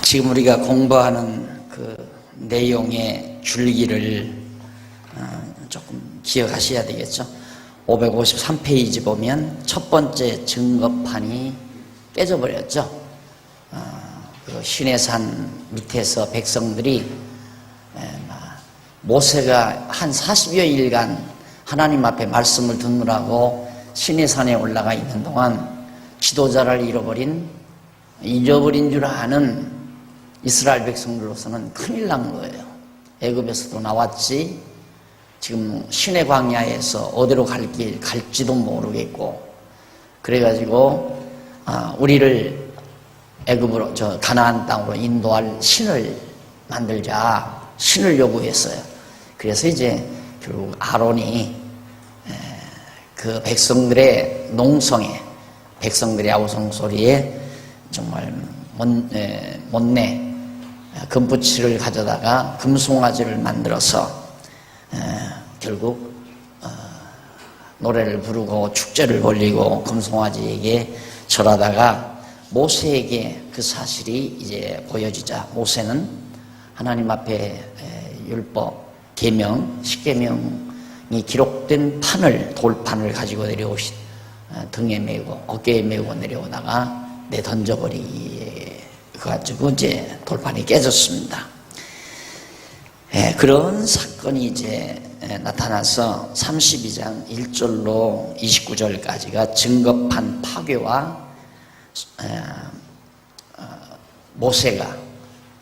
지금 우리가 공부하는 그 내용의 줄기를 조금 기억하셔야 되겠죠. 553페이지 보면 첫 번째 증거판이 깨져버렸죠. 그 시내산 밑에서 백성들이 모세가 한 40여 일간 하나님 앞에 말씀을 듣느라고 시내산에 올라가 있는 동안 지도자를 잊어버린 줄 아는 이스라엘 백성들로서는 큰일 난 거예요. 애굽에서도 나왔지, 지금 시내 광야에서 어디로 갈지도 모르겠고, 그래가지고 우리를 애굽으로, 가나안 땅으로 인도할 신을 만들자, 신을 요구했어요. 그래서 이제 결국 아론이 그 백성들의 농성에, 백성들의 아우성 소리에 정말 못내 금붙이를 가져다가 금송아지를 만들어서 결국 노래를 부르고 축제를 벌리고 금송아지에게 절하다가 모세에게 그 사실이 이제 보여지자 모세는 하나님 앞에 율법, 계명, 십계명이 기록된 돌판을 가지고 등에 메고 어깨에 메고 내려오다가 던져버리가지고 이제 돌판이 깨졌습니다. 그런 사건이 이제 나타나서 32장 1절로 29절까지가 증거판 파괴와 모세가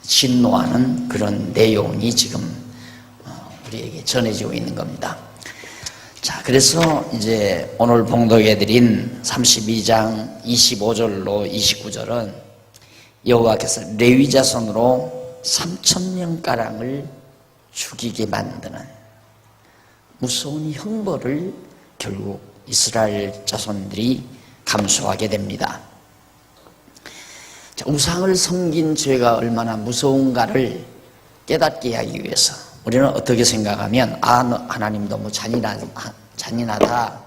진노하는 그런 내용이 지금 우리에게 전해지고 있는 겁니다. 자, 그래서 이제 오늘 봉독해드린 32장 25절로 29절은 여호와께서 레위 자손으로 3,000명가량을 죽이게 만드는 무서운 형벌을 결국 이스라엘 자손들이 감수하게 됩니다. 자, 우상을 섬긴 죄가 얼마나 무서운가를 깨닫게 하기 위해서 우리는 어떻게 생각하면 하나님 너무 잔인하다,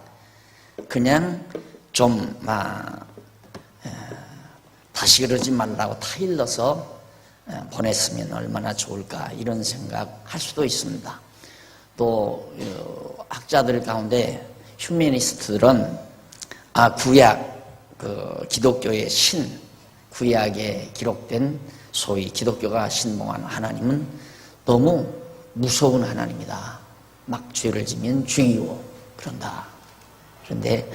그냥 좀 다시 그러지 말라고 타일러서 보냈으면 얼마나 좋을까, 이런 생각할 수도 있습니다. 또 학자들 가운데 휴머니스트들은 구약, 기독교의 구약에 기록된 소위 기독교가 신봉하는 하나님은 너무 무서운 하나님이다. 막 죄를 지면 죽이고 그런다. 그런데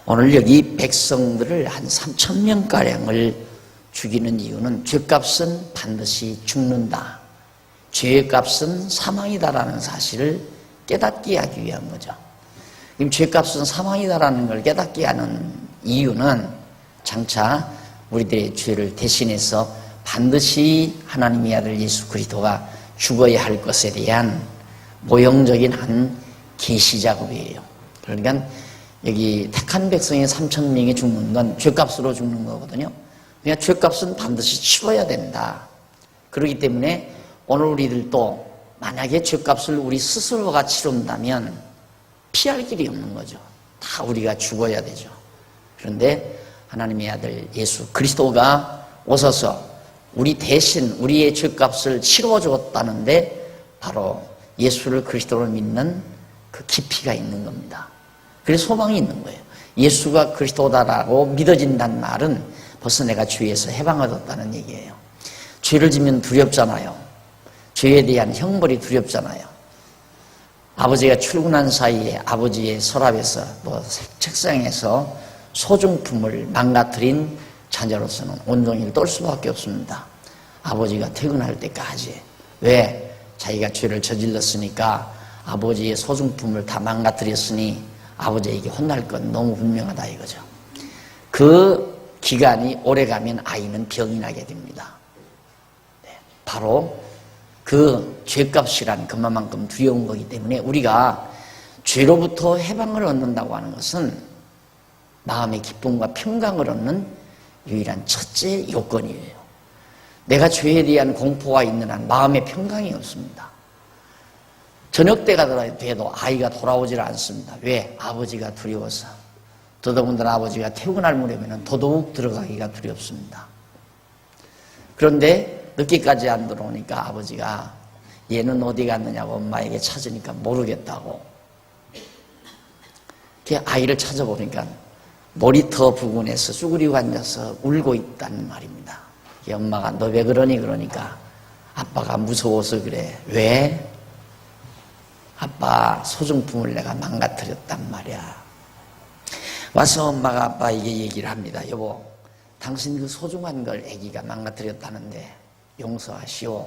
오늘 여기 백성들을 한 3,000명가량을 죽이는 이유는 죄값은 반드시 죽는다, 죄값은 사망이다라는 사실을 깨닫게 하기 위한 거죠. 지금 죄값은 사망이다라는 걸 깨닫게 하는 이유는 장차 우리들의 죄를 대신해서 반드시 하나님의 아들 예수 그리스도가 죽어야 할 것에 대한 모형적인 한 계시 작업이에요. 그러니까 여기 택한 백성이 3,000명이 죽는 건 죄값으로 죽는 거거든요. 그러니까 죄값은 반드시 치러야 된다. 그렇기 때문에 오늘 우리들도 만약에 죄값을 우리 스스로가 치른다면 피할 길이 없는 거죠. 다 우리가 죽어야 되죠. 그런데 하나님의 아들 예수 그리스도가 오셔서 우리 대신 우리의 죄값을 치러줬다는데 바로 예수를 그리스도로 믿는 그 깊이가 있는 겁니다. 그래서 소망이 있는 거예요. 예수가 그리스도다라고 믿어진다는 말은 벌써 내가 죄에서 해방을 얻었다는 얘기예요. 죄를 지면 두렵잖아요. 죄에 대한 형벌이 두렵잖아요. 아버지가 출근한 사이에 아버지의 서랍에서 책상에서 소중품을 망가뜨린 자녀로서는 온종일 떨 수밖에 없습니다. 아버지가 퇴근할 때까지. 왜? 자기가 죄를 저질렀으니까 아버지의 소중품을 다 망가뜨렸으니 아버지에게 혼날 건 너무 분명하다 이거죠. 그 기간이 오래가면 아이는 병이 나게 됩니다. 바로 그 죄값이란 그만큼 두려운 거기 때문에 우리가 죄로부터 해방을 얻는다고 하는 것은 마음의 기쁨과 평강을 얻는 유일한 첫째 요건이에요. 내가 죄에 대한 공포가 있는 한 마음의 평강이 없습니다. 저녁 때가 돼도 아이가 돌아오질 않습니다. 왜? 아버지가 두려워서. 더더군다나 아버지가 퇴근할 무렵에는 더더욱 들어가기가 두렵습니다. 그런데 늦게까지 안 들어오니까 아버지가 얘는 어디 갔느냐고 엄마에게 찾으니까 모르겠다고. 아이를 찾아보니까 머리터 부근에서 쭈그리고 앉아서 울고 있다는 말입니다. 엄마가 너 왜 그러니? 그러니까 아빠가 무서워서 그래. 왜? 아빠 소중품을 내가 망가뜨렸단 말이야. 와서 엄마가 아빠에게 얘기를 합니다. 여보, 당신 그 소중한 걸 아기가 망가뜨렸다는데 용서하시오.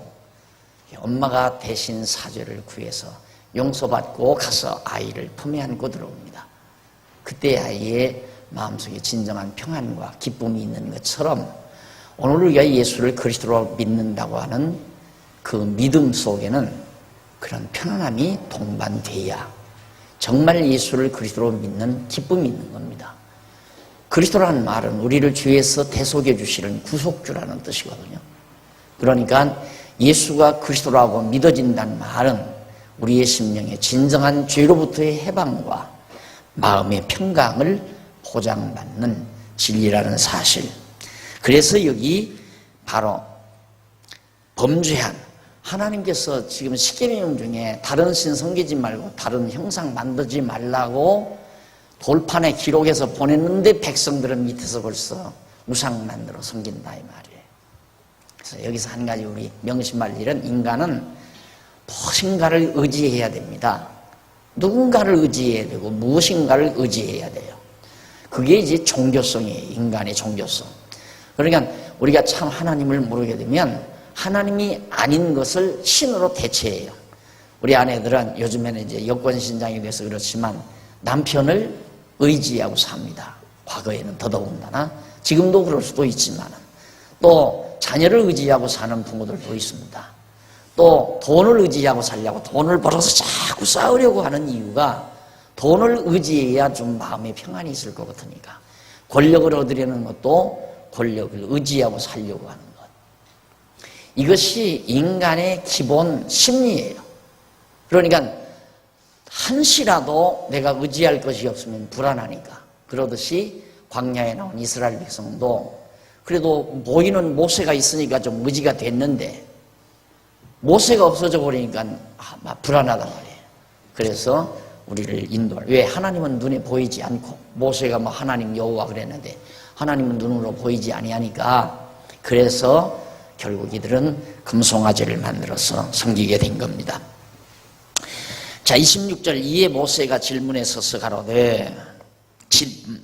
엄마가 대신 사죄를 구해서 용서받고 가서 아이를 품에 안고 들어옵니다. 그때 아이의 마음속에 진정한 평안과 기쁨이 있는 것처럼 오늘 우리가 예수를 그리스도로 믿는다고 하는 그 믿음 속에는 그런 편안함이 동반돼야 정말 예수를 그리스도로 믿는 기쁨이 있는 겁니다. 그리스도라는 말은 우리를 죄에서 대속해 주시는 구속주라는 뜻이거든요. 그러니까 예수가 그리스도라고 믿어진다는 말은 우리의 심령에 진정한 죄로부터의 해방과 마음의 평강을 보장받는 진리라는 사실. 그래서 여기 바로 범죄한 하나님께서 지금 십계명 중에 다른 신 섬기지 말고 다른 형상 만들지 말라고 돌판에 기록해서 보냈는데 백성들은 밑에서 벌써 우상 만들어 섬긴다 이 말이에요. 그래서 여기서 한 가지 우리 명심할 일은 인간은 무엇인가를 의지해야 됩니다. 누군가를 의지해야 되고 무엇인가를 의지해야 돼요. 그게 이제 종교성이에요. 인간의 종교성. 그러니까 우리가 참 하나님을 모르게 되면 하나님이 아닌 것을 신으로 대체해요. 우리 아내들은 요즘에는 이제 여권신장이 돼서 그렇지만 남편을 의지하고 삽니다. 과거에는 더더군다나 지금도 그럴 수도 있지만 또 자녀를 의지하고 사는 부모들도 있습니다. 또 돈을 의지하고 살려고 돈을 벌어서 자꾸 쌓으려고 하는 이유가 돈을 의지해야 좀 마음의 평안이 있을 것 같으니까 권력을 얻으려는 것도 권력을 의지하고 살려고 하는 것. 이것이 인간의 기본 심리예요. 그러니까 한시라도 내가 의지할 것이 없으면 불안하니까. 그러듯이 광야에 나온 이스라엘 백성도 그래도 모이는 모세가 있으니까 좀 의지가 됐는데 모세가 없어져 버리니까 불안하단 말이에요. 그래서 우리를 인도할. 왜? 하나님은 눈에 보이지 않고 모세가 뭐 하나님 여호와 그랬는데 하나님은 눈으로 보이지 아니하니까 그래서 결국 이들은 금송아지를 만들어서 섬기게 된 겁니다. 자, 26절 이에 모세가 질문에 서서 가로되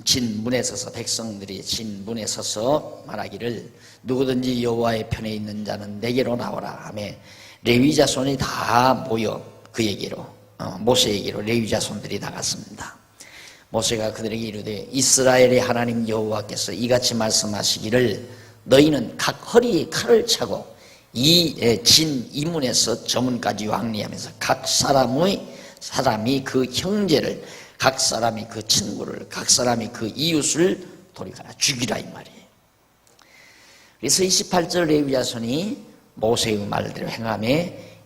진문에 서서 백성들이 진문에 서서 말하기를 누구든지 여호와의 편에 있는 자는 내게로 나오라 하며 레위 자손이 다 모여 그에게로 모세에게로 레위 자손들이 나갔습니다. 모세가 그들에게 이르되 이스라엘의 하나님 여호와께서 이같이 말씀하시기를 너희는 각 허리에 칼을 차고 이 진 이문에서 저문까지 왕래하면서 각 사람이 그 형제를 각 사람이 그 친구를 각 사람이 그 이웃을 돌이켜라 죽이라 이 말이에요. 그래서 28절 레위 자손이 모세의 말대로 행하며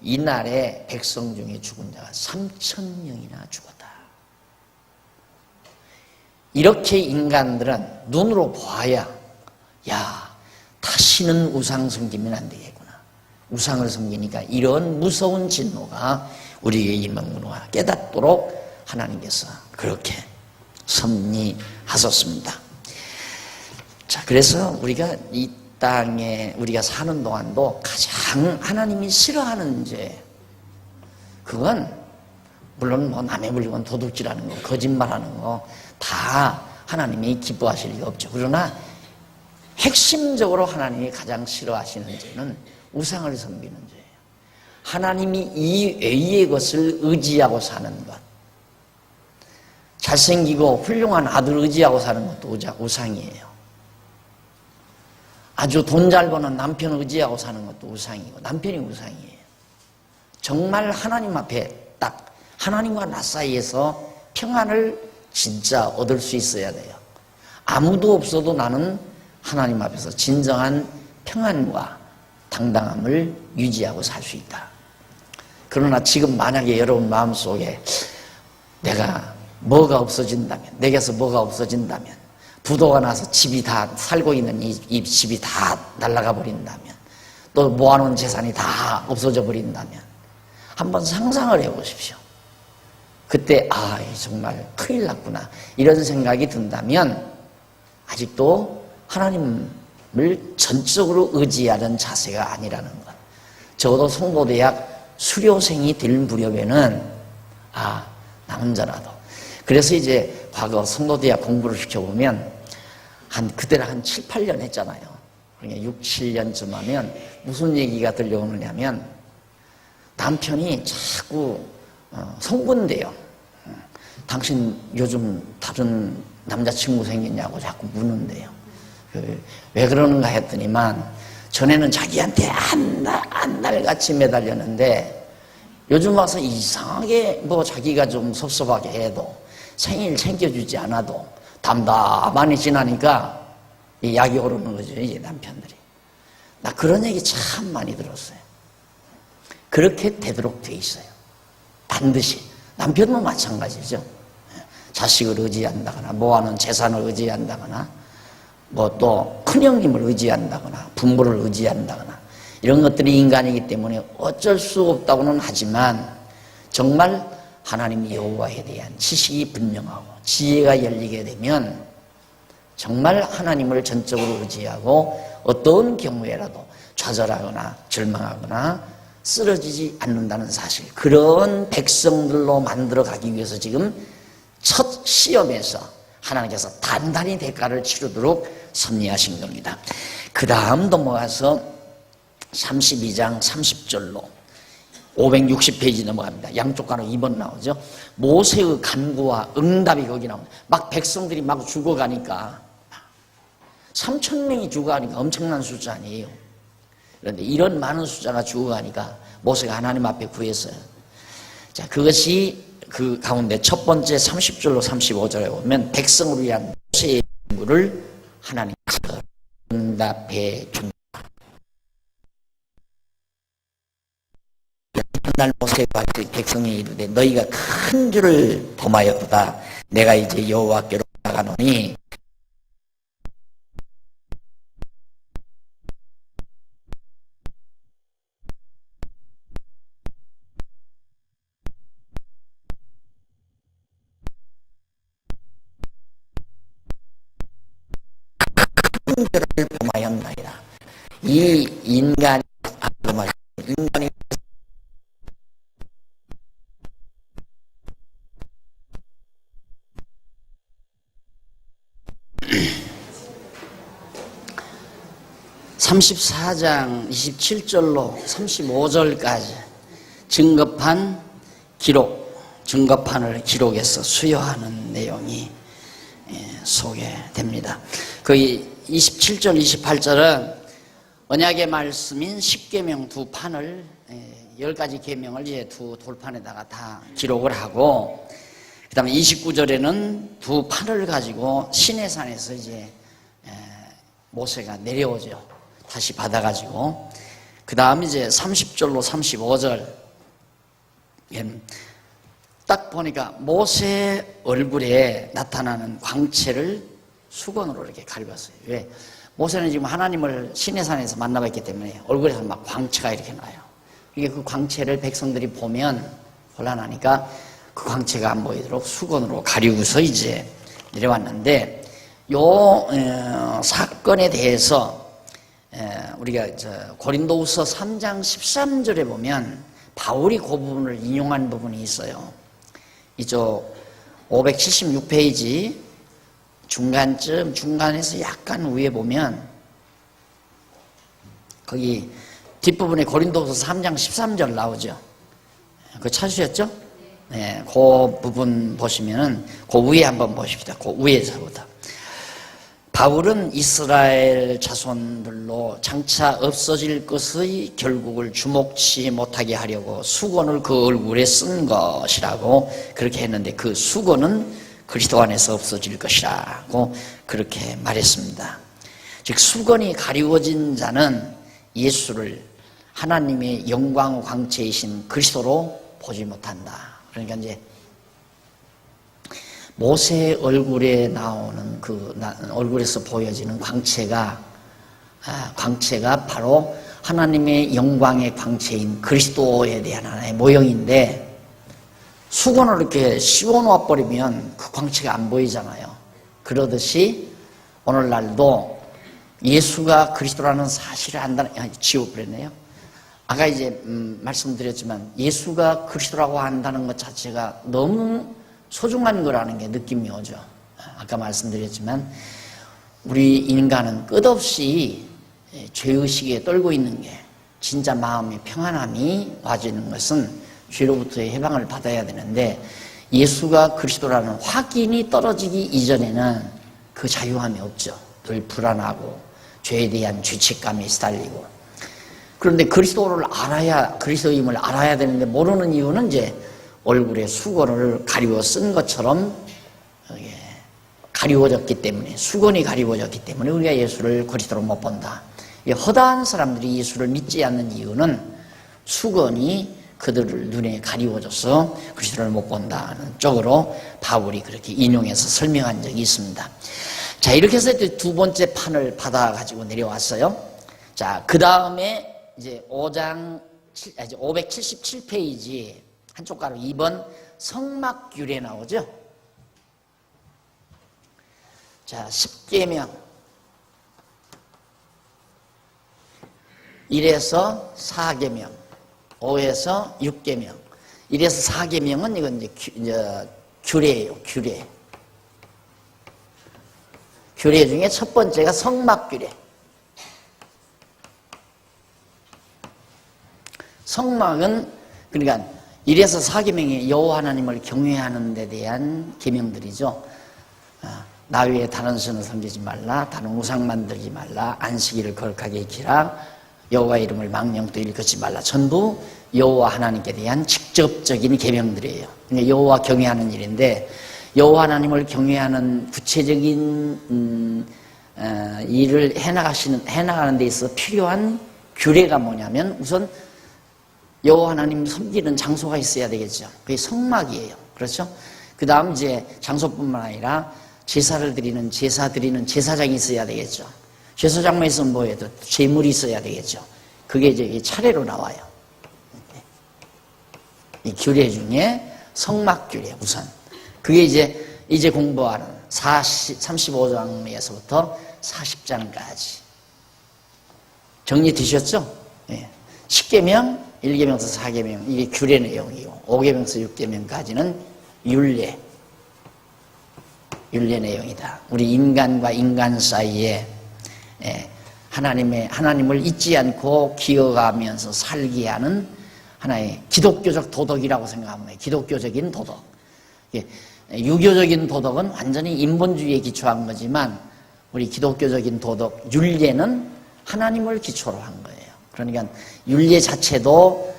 이날에 백성 중에 죽은 자가 3,000명이나 죽었다. 이렇게 인간들은 눈으로 봐야 야 다시는 우상 섬기면 안 되겠구나. 우상을 섬기니까 이런 무서운 진노가 우리에게 임하구나 깨닫도록 하나님께서 그렇게 섭리하셨습니다. 자, 그래서 우리가 이 땅에 우리가 사는 동안도 가장 하나님이 싫어하는 죄, 그건 물론 뭐 남의 물건 도둑질하는 거, 거짓말하는 거 다 하나님이 기뻐하실 리가 없죠. 그러나 핵심적으로 하나님이 가장 싫어하시는 죄는 우상을 섬기는 죄예요. 하나님이 이 외의 것을 의지하고 사는 것, 잘생기고 훌륭한 아들 의지하고 사는 것도 우상이에요. 아주 돈 잘 버는 남편 의지하고 사는 것도 우상이고 남편이 우상이에요. 정말 하나님 앞에 딱 하나님과 나 사이에서 평안을 진짜 얻을 수 있어야 돼요. 아무도 없어도 나는 하나님 앞에서 진정한 평안과 당당함을 유지하고 살 수 있다. 그러나 지금 만약에 여러분 마음속에 내가 뭐가 없어진다면, 내게서 뭐가 없어진다면, 부도가 나서 집이 다 살고 있는 이 집이 다 날아가 버린다면, 또 모아놓은 재산이 다 없어져 버린다면 한번 상상을 해보십시오. 그때 정말 큰일 났구나 이런 생각이 든다면 아직도 하나님을 전적으로 의지하는 자세가 아니라는 것. 적어도 송도대학 수료생이 될 무렵에는 나 혼자라도. 그래서 이제 과거 송도대학 공부를 시켜보면 그때는 한 7, 8년 했잖아요. 그러니까 6, 7년쯤 하면 무슨 얘기가 들려오느냐면 남편이 자꾸 송군대요. 당신 요즘 다른 남자친구 생겼냐고 자꾸 묻는데요. 왜 그러는가 했더니만 전에는 자기한테 한 달같이 매달렸는데 요즘 와서 이상하게 자기가 좀 섭섭하게 해도 생일 챙겨주지 않아도 담담하니 지나니까 약이 오르는 거죠, 이제 남편들이. 나 그런 얘기 참 많이 들었어요. 그렇게 되도록 돼 있어요. 반드시. 남편도 마찬가지죠. 자식을 의지한다거나, 모아놓은 재산을 의지한다거나, 또 큰형님을 의지한다거나, 부모를 의지한다거나, 이런 것들이 인간이기 때문에 어쩔 수 없다고는 하지만, 정말 하나님 여호와에 대한 지식이 분명하고, 지혜가 열리게 되면, 정말 하나님을 전적으로 의지하고, 어떤 경우에라도 좌절하거나, 절망하거나, 쓰러지지 않는다는 사실, 그런 백성들로 만들어 가기 위해서 지금 첫 시험에서 하나님께서 단단히 대가를 치르도록 섭리하신 겁니다. 그 다음 넘어가서 32장 30절로 560페이지 넘어갑니다. 양쪽 가로 2번 나오죠. 모세의 간구와 응답이 거기 나옵니다. 막 백성들이 막 죽어가니까 3,000명이 죽어가니까 엄청난 숫자 아니에요. 그런데 이런 많은 숫자가 죽어가니까 모세가 하나님 앞에 구했어요. 자, 그것이 그 가운데 첫 번째 30절로 35절에 보면 백성을 위한 모세의 간구를 하나님께서 응답해 준다. 날 모세가 백성이 이르되 너희가 큰 줄을 범하였도다. 내가 이제 여호와께로 나가노니 죄를 범하였나이다. 이 인간이 인간이 34장 27절로 35절까지 증거판 증거판을 기록해서 수여하는 내용이 소개됩니다. 거의 27절, 28절은 언약의 말씀인 10계명 두 판을 10가지 계명을 이제 두 돌판에다가 다 기록을 하고, 그 다음에 29절에는 두 판을 가지고 시내산에서 이제 모세가 내려오죠. 다시 받아가지고. 그 다음 이제 30절로 35절 딱 보니까 모세 얼굴에 나타나는 광채를 수건으로 이렇게 가려봤어요. 왜? 모세는 지금 하나님을 시내산에서 만나봤기 때문에 얼굴에서 막 광채가 이렇게 나요. 이게 그 광채를 백성들이 보면 곤란하니까 그 광채가 안 보이도록 수건으로 가리고서 이제 내려왔는데, 요 사건에 대해서 우리가 고린도후서 3장 13절에 보면 바울이 그 부분을 인용한 부분이 있어요. 이쪽 576페이지 중간에서 약간 위에 보면 거기 뒷부분에 고린도후서 3장 13절 나오죠. 그거 찾으셨죠? 네, 그 부분 보시면은 그 위에 한번 보십시다. 그 위에서부터. 바울은 이스라엘 자손들로 장차 없어질 것의 결국을 주목치 못하게 하려고 수건을 그 얼굴에 쓴 것이라고 그렇게 했는데, 그 수건은 그리스도 안에서 없어질 것이라고 그렇게 말했습니다. 즉 수건이 가리워진 자는 예수를 하나님의 영광 광채이신 그리스도로 보지 못한다. 그러니까 이제 모세의 얼굴에 나오는 얼굴에서 보여지는 광채가 바로 하나님의 영광의 광채인 그리스도에 대한 하나의 모형인데 수건을 이렇게 씌워놓아 버리면 그 광채가 안 보이잖아요. 그러듯이 오늘날도 예수가 그리스도라는 사실을 안다는, 지워버렸네요. 아까 이제 말씀드렸지만 예수가 그리스도라고 한다는 것 자체가 너무 소중한 거라는 게 느낌이 오죠. 아까 말씀드렸지만 우리 인간은 끝없이 죄의식에 떨고 있는 게 진짜 마음의 평안함이 와지는 것은 죄로부터의 해방을 받아야 되는데 예수가 그리스도라는 확인이 떨어지기 이전에는 그 자유함이 없죠. 늘 불안하고 죄에 대한 죄책감이 시달리고. 그런데 그리스도를 알아야, 그리스도임을 알아야 되는데 모르는 이유는 이제 얼굴에 수건을 가리워 쓴 것처럼 가리워졌기 때문에, 수건이 가리워졌기 때문에 우리가 예수를 그리스도로 못 본다. 허다한 사람들이 예수를 믿지 않는 이유는 수건이 그들을 눈에 가리워져서 그리스도를 못 본다는 쪽으로 바울이 그렇게 인용해서 설명한 적이 있습니다. 자, 이렇게 해서 두 번째 판을 받아가지고 내려왔어요. 자, 그 다음에 이제 577페이지 한쪽 가로 2번 성막규례 나오죠. 자, 10계명 1에서 4계명 5에서 6계명 1에서 4계명은 이건 이제 규례예요. 규례 중에 첫 번째가 성막규례. 성막은 그러니까 1에서 4계명이 여호와 하나님을 경외하는 데 대한 계명들이죠. 나 외에 다른 신을 섬기지 말라, 다른 우상 만들지 말라, 안식일을 거룩하게 지키라, 여호와 이름을 망령도 일컫지 말라. 전부 여호와 하나님께 대한 직접적인 계명들이에요. 그러니까 여호와 경외하는 일인데 여호와 하나님을 경외하는 구체적인 일을 해나가는 데 있어서 필요한 규례가 뭐냐면 우선 여호와 하나님 섬기는 장소가 있어야 되겠죠. 그게 성막이에요. 그렇죠? 그 다음 이제 장소뿐만 아니라 제사를 드리는 제사장이 있어야 되겠죠. 제사장만 있으면 뭐해도 제물이 있어야 되겠죠. 그게 이제 차례로 나와요. 이 규례 중에 성막규례 우선. 그게 이제 공부하는 35장에서부터 40장까지. 정리되셨죠? 예. 10계명, 1계명에서 4계명, 이게 규례 내용이고, 5계명에서 6계명까지는 율례 내용이다. 우리 인간과 인간 사이에 하나님을 잊지 않고 기어가면서 살게 하는 하나의 기독교적 도덕이라고 생각하면 해요. 기독교적인 도덕. 유교적인 도덕은 완전히 인본주의에 기초한 거지만 우리 기독교적인 도덕, 율례는 하나님을 기초로 한 거예요. 그러니까 율례 자체도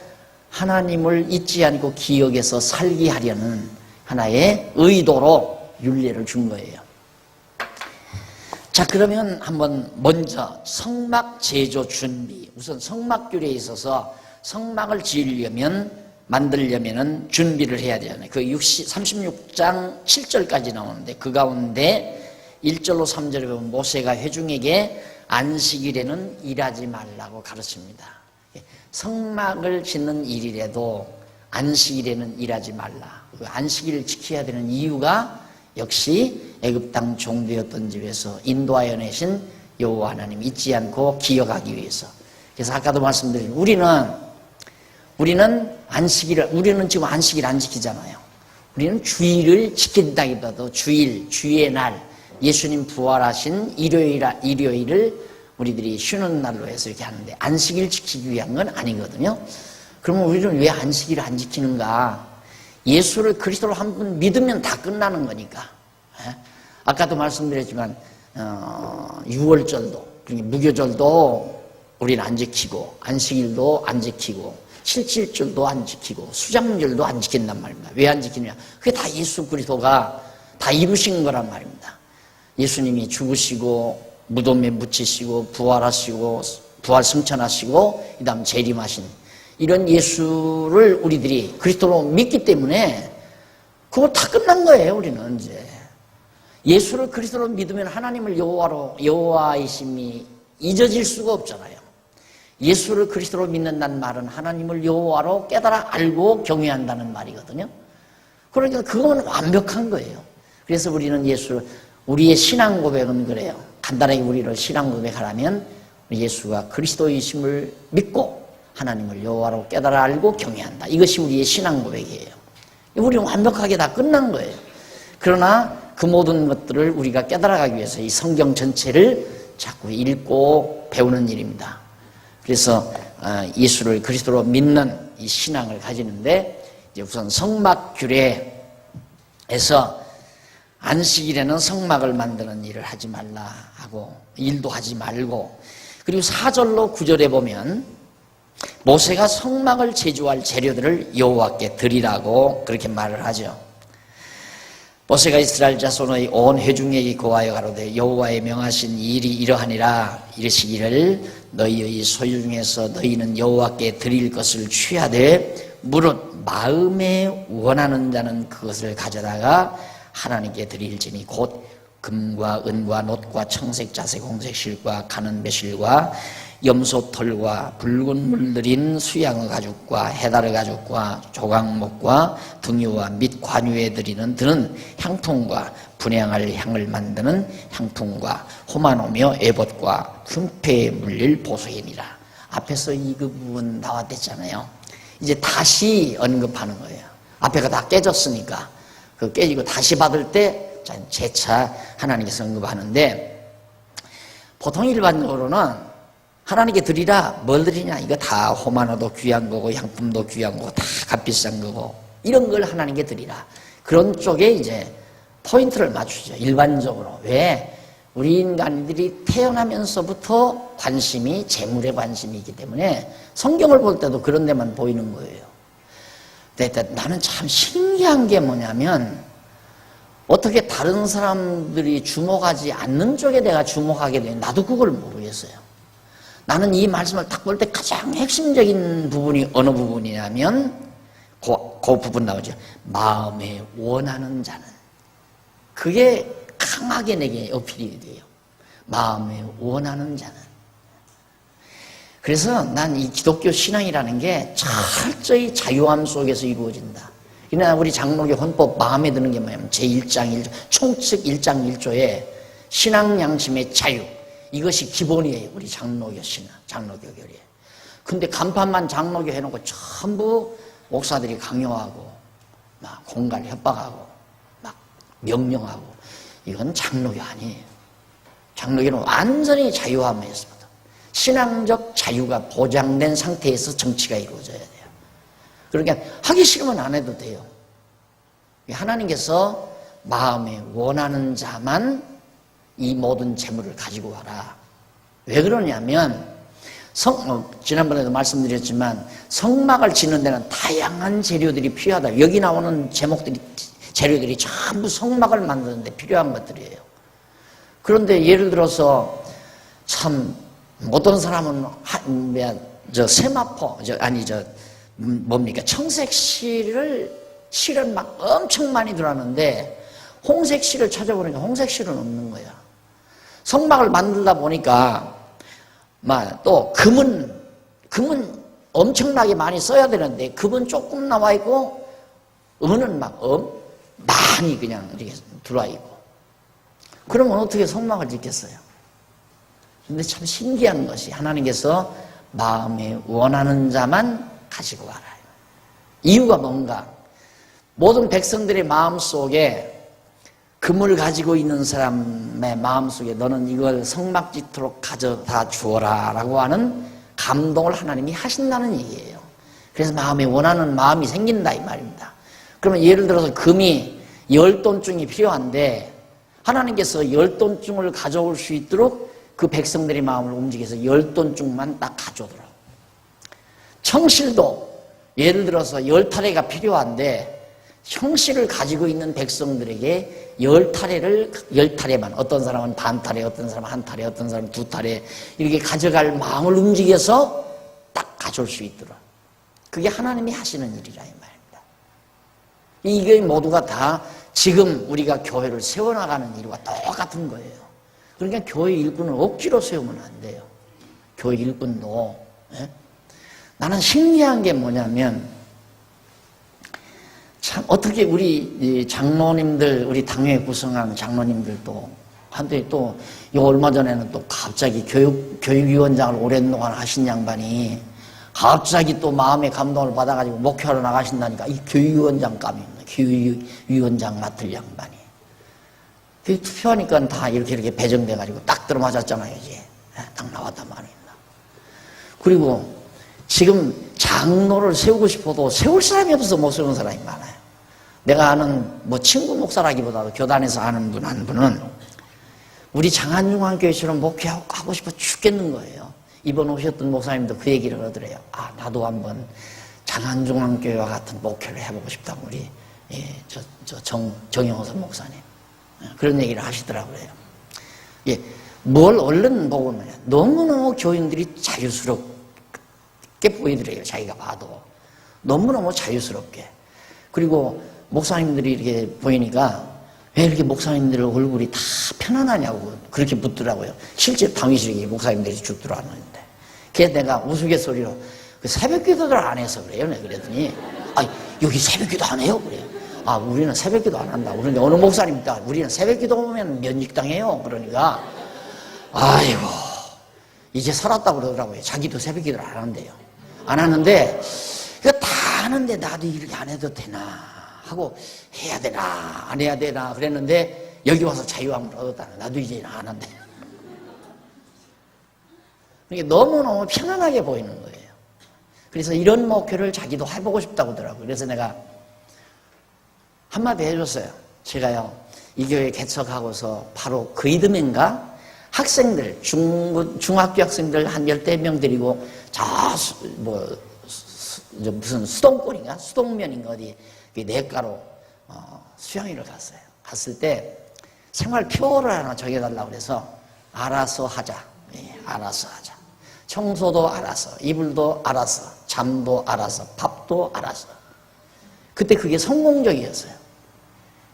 하나님을 잊지 않고 기억해서 살게 하려는 하나의 의도로 율례를 준 거예요. 자, 그러면 한번 먼저 성막 제조 준비. 우선 성막규례에 있어서 성막을 만들려면은 준비를 해야 되잖아요. 그 36장 7절까지 나오는데 그 가운데 1절로 3절에 보면 모세가 회중에게 안식일에는 일하지 말라고 가르칩니다. 성막을 짓는 일이라도 안식일에는 일하지 말라. 그 안식일을 지켜야 되는 이유가 역시 애굽 땅 종되었던 집에서 인도하여 내신 여호와 하나님 잊지 않고 기억하기 위해서. 그래서 아까도 말씀드린 우리는 지금 안식일 안 지키잖아요. 우리는 주일을 지킨다기보다도 주의 날, 예수님 부활하신 일요일을 우리들이 쉬는 날로 해서 이렇게 하는데 안식일 지키기 위한 건 아니거든요. 그러면 우리는 왜 안식일을 안 지키는가? 예수를 그리스도로 한 번 믿으면 다 끝나는 거니까. 아까도 말씀드렸지만 6월절도, 무교절도 우리는 안 지키고 안식일도 안 지키고 칠칠절도 안 지키고 수장절도 안 지킨단 말입니다. 왜 안 지키느냐? 그게 다 예수 그리스도가 다 이루신 거란 말입니다. 예수님이 죽으시고 무덤에 묻히시고 부활하시고 부활 승천하시고 그 다음 재림하신 이런 예수를 우리들이 그리스도로 믿기 때문에 그거 다 끝난 거예요. 우리는 이제 예수를 그리스도로 믿으면 하나님을 여호와이심이 잊어질 수가 없잖아요. 예수를 그리스도로 믿는다는 말은 하나님을 여호와로 깨달아 알고 경외한다는 말이거든요. 그러니까 그건 완벽한 거예요. 그래서 우리는 우리의 신앙 고백은 그래요. 간단하게 우리를 신앙 고백하라면 예수가 그리스도이심을 믿고 하나님을 여호와로 깨달아 알고 경외한다. 이것이 우리의 신앙 고백이에요. 우리는 완벽하게 다 끝난 거예요. 그러나 그 모든 것들을 우리가 깨달아가기 위해서 이 성경 전체를 자꾸 읽고 배우는 일입니다. 그래서 예수를 그리스도로 믿는 이 신앙을 가지는데 이제 우선 성막규례에서 안식일에는 성막을 만드는 일을 하지 말라 하고 일도 하지 말고, 그리고 4절로 9절에 보면 모세가 성막을 제조할 재료들을 여호와께 드리라고 그렇게 말을 하죠. 모세가 이스라엘 자손의 온 회중에게 고하여 가로되 여호와의 명하신 일이 이러하니라. 이르시기를 너희의 소유 중에서 너희는 여호와께 드릴 것을 취하되 무릇 마음에 원하는 자는 그것을 가져다가 하나님께 드릴지니 곧 금과 은과 놋과 청색 자색 홍색 실과 가는 배실과 염소 털과 붉은 물들인 수양의 가죽과 해달의 가죽과 조각목과 등유와 및 관유에 드는 향품과 분향할 향을 만드는 향품과 호마노며 에봇과 흉패에 물릴 보석이니라. 앞에서 이 부분 나왔댔잖아요. 이제 다시 언급하는 거예요. 앞에가 다 깨졌으니까 그 깨지고 다시 받을 때 재차 하나님께서 언급하는데, 보통 일반적으로는 하나님께 드리라, 뭘 드리냐, 이거 다 호마노도 귀한 거고 향품도 귀한 거고 다 값비싼 거고 이런 걸 하나님께 드리라, 그런 쪽에 이제 포인트를 맞추죠. 일반적으로. 왜? 우리 인간들이 태어나면서부터 관심이 재물에 관심이 있기 때문에 성경을 볼 때도 그런 데만 보이는 거예요. 근데 나는 참 신기한 게 뭐냐면 어떻게 다른 사람들이 주목하지 않는 쪽에 내가 주목하게 되는, 나도 그걸 모르겠어요. 나는 이 말씀을 딱 볼 때 가장 핵심적인 부분이 어느 부분이냐면 그 부분 나오죠. 마음에 원하는 자는. 그게 강하게 내게 어필이 돼요. 마음에 원하는 자는. 그래서 난 이 기독교 신앙이라는 게 철저히 자유함 속에서 이루어진다. 그러나 우리 장로교 헌법 마음에 드는 게 뭐냐면 제1장 1조, 총칙 1장 1조에 신앙 양심의 자유, 이것이 기본이에요. 우리 장로교 신앙, 장로교 교리에. 근데 간판만 장로교 해놓고 전부 목사들이 강요하고 막 공갈 협박하고 막 명령하고, 이건 장로교 아니에요. 장로교는 완전히 자유함이었습니다. 신앙적 자유가 보장된 상태에서 정치가 이루어져야 돼요. 그러니까 하기 싫으면 안 해도 돼요. 하나님께서 마음에 원하는 자만 이 모든 재물을 가지고 와라. 왜 그러냐면 지난번에도 말씀드렸지만 성막을 짓는 데는 다양한 재료들이 필요하다. 여기 나오는 재료들이 전부 성막을 만드는 데 필요한 것들이에요. 그런데 예를 들어서 참 어떤 사람은 세마포 뭡니까? 청색 실은 막 엄청 많이 들어왔는데 홍색 실을 찾아보니까 홍색 실은 없는 거야. 성막을 만들다 보니까 또 금은 엄청나게 많이 써야 되는데 금은 조금 나와 있고 은은 많이 그냥 이렇게 들어와 있고. 그러면 어떻게 성막을 짓겠어요? 근데 참 신기한 것이 하나님께서 마음에 원하는 자만 가지고 와라. 이유가 뭔가? 모든 백성들의 마음속에 금을 가지고 있는 사람의 마음속에 너는 이걸 성막 짓도록 가져다 주어라 라고 하는 감동을 하나님이 하신다는 얘기예요. 그래서 마음에 원하는 마음이 생긴다 이 말입니다. 그러면 예를 들어서 금이 10돈중이 필요한데 하나님께서 10돈중을 가져올 수 있도록 그 백성들의 마음을 움직여서 10돈중만 딱 가져오더라고요. 청실도 예를 들어서 10타래가 필요한데 형실을 가지고 있는 백성들에게 10타래만, 어떤 사람은 반 타래, 어떤 사람은 한 타래, 어떤 사람은 두 타래 이렇게 가져갈 마음을 움직여서 딱 가져올 수 있도록. 그게 하나님이 하시는 일이라 이 말입니다. 이게 모두가 다 지금 우리가 교회를 세워나가는 일과 똑같은 거예요. 그러니까 교회 일꾼을 억지로 세우면 안 돼요. 교회 일꾼도 예? 나는 신기한 게 뭐냐면 참 어떻게 우리 장로님들, 우리 당회 구성한 장로님들도 한때 또 얼마 전에는 또 갑자기 교육위원장을 오랜 동안 하신 양반이 갑자기 또 마음의 감동을 받아가지고 목회하러 나가신다니까 이 교육위원장 감이 있네. 교육위원장 맡을 양반이. 그 투표하니까 다 이렇게 배정돼가지고 딱 들어맞았잖아요, 이제. 딱 나왔단 말입니다. 그리고 지금 장로를 세우고 싶어도 세울 사람이 없어서 못 세우는 사람이 많아요. 내가 아는 뭐 친구 목사라기보다도 교단에서 아는 분 한 분은 우리 장안중앙교회처럼 목회하고 싶어 죽겠는 거예요. 이번 오셨던 목사님도 그 얘기를 하더래요. 아, 나도 한번 장안중앙교회와 같은 목회를 해보고 싶다고 우리 정영선 목사님 그런 얘기를 하시더라고요. 예, 뭘 얼른 보면 너무너무 교인들이 자유스럽게 보이더래요. 자기가 봐도 너무너무 자유스럽게. 그리고 목사님들이 이렇게 보이니까 왜 이렇게 목사님들 얼굴이 다 편안하냐고 그렇게 묻더라고요. 실제 당위실에 목사님들이 쭉 들어왔는데. 그래서 내가 우스갯소리로 새벽기도를 안 해서 그래요. 내가 그랬더니 여기 새벽기도 안 해요? 그래요. 우리는 새벽기도 안 한다. 그러니까 어느 목사님이다. 우리는 새벽기도 오면 면직당해요. 그러니까 아이고 이제 살았다고 그러더라고요. 자기도 새벽기도를 안 한대요. 안 하는데 이거 다 하는데 나도 이렇게 안 해도 되나 하고 해야 되나 안 해야 되나 그랬는데 여기 와서 자유함을 얻었다. 나도 이제 안 한대. 그러니까 너무너무 편안하게 보이는 거예요. 그래서 이런 목회를 자기도 해보고 싶다고 하더라고요. 그래서 내가 한마디 해줬어요. 제가요 이 교회 개척하고서 바로 그 이듬해인가 학생들 중학교 학생들 한 10명 데리고 무슨 수동골인가 수동면인가 어디 내과로 수양회를 갔어요. 갔을 때 생활표를 하나 정해달라고 그래서 알아서 하자. 예, 알아서 하자. 청소도 알아서, 이불도 알아서, 잠도 알아서, 밥도 알아서. 그때 그게 성공적이었어요.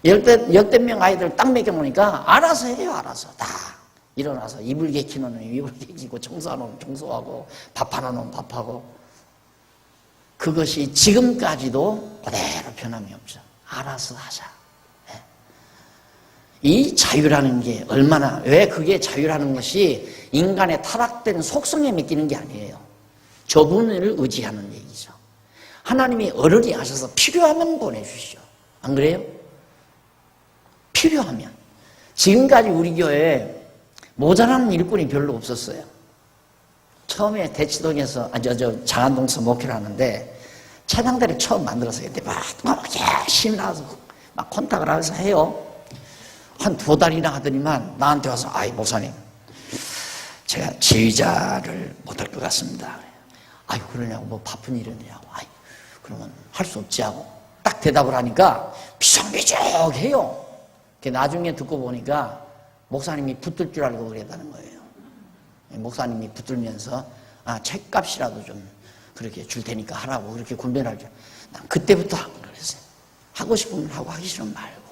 열댓 명 아이들 딱 먹여보니까 알아서 해요. 알아서 다 일어나서 이불 개키는 놈이 이불 개키고 청소하는 놈 청소하고 밥하는 놈 밥하고. 그것이 지금까지도 그대로 변함이 없죠. 알아서 하자. 네. 이 자유라는 게 얼마나, 왜 그게 자유라는 것이 인간의 타락된 속성에 맡기는 게 아니에요. 저분을 의지하는 얘기죠. 하나님이 어른이 하셔서 필요하면 보내주시죠. 안 그래요? 필요하면. 지금까지 우리 교회에 모자란 일꾼이 별로 없었어요. 처음에 대치동에서 장안동서 목회를 하는데 찬양대를 처음 만들어서 그때 막 열심히 나와서 막 콘탁을 하면서 해요. 한 2달이나 하더니만 나한테 와서 목사님 제가 지휘자를 못할 것 같습니다. 그러냐고 뭐 바쁜 일이냐고. 그러면 할 수 없지 하고 딱 대답을 하니까 비상비적해요. 나중에 듣고 보니까 목사님이 붙들 줄 알고 그랬다는 거예요. 목사님이 붙들면서 책값이라도 좀 그렇게 줄 테니까 하라고 그렇게 권면을 할 줄. 난 그때부터 그랬어요. 하고 싶으면 하고 하기 싫으면 말고.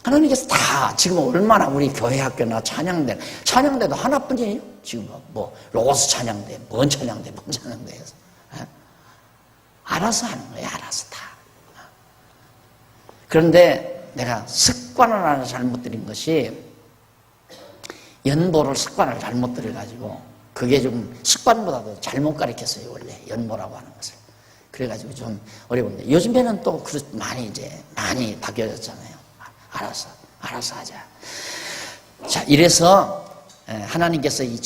하나님께서 다 지금 얼마나 우리 교회 학교나 찬양대도 하나뿐이에요. 지금 뭐 로고스 찬양대, 뭔 찬양대 해서 알아서 하는 거예요. 알아서 다. 그런데 내가 습관을 하나 잘못 들인 것이 연보를 습관을 잘못 들여가지고 그게 좀 습관보다도 잘못 가르쳤어요. 원래 연보라고 하는 것을. 그래가지고 좀 어려운데 요즘에는 또 많이 바뀌어졌잖아요. 알아서 하자. 자, 이래서 하나님께서 이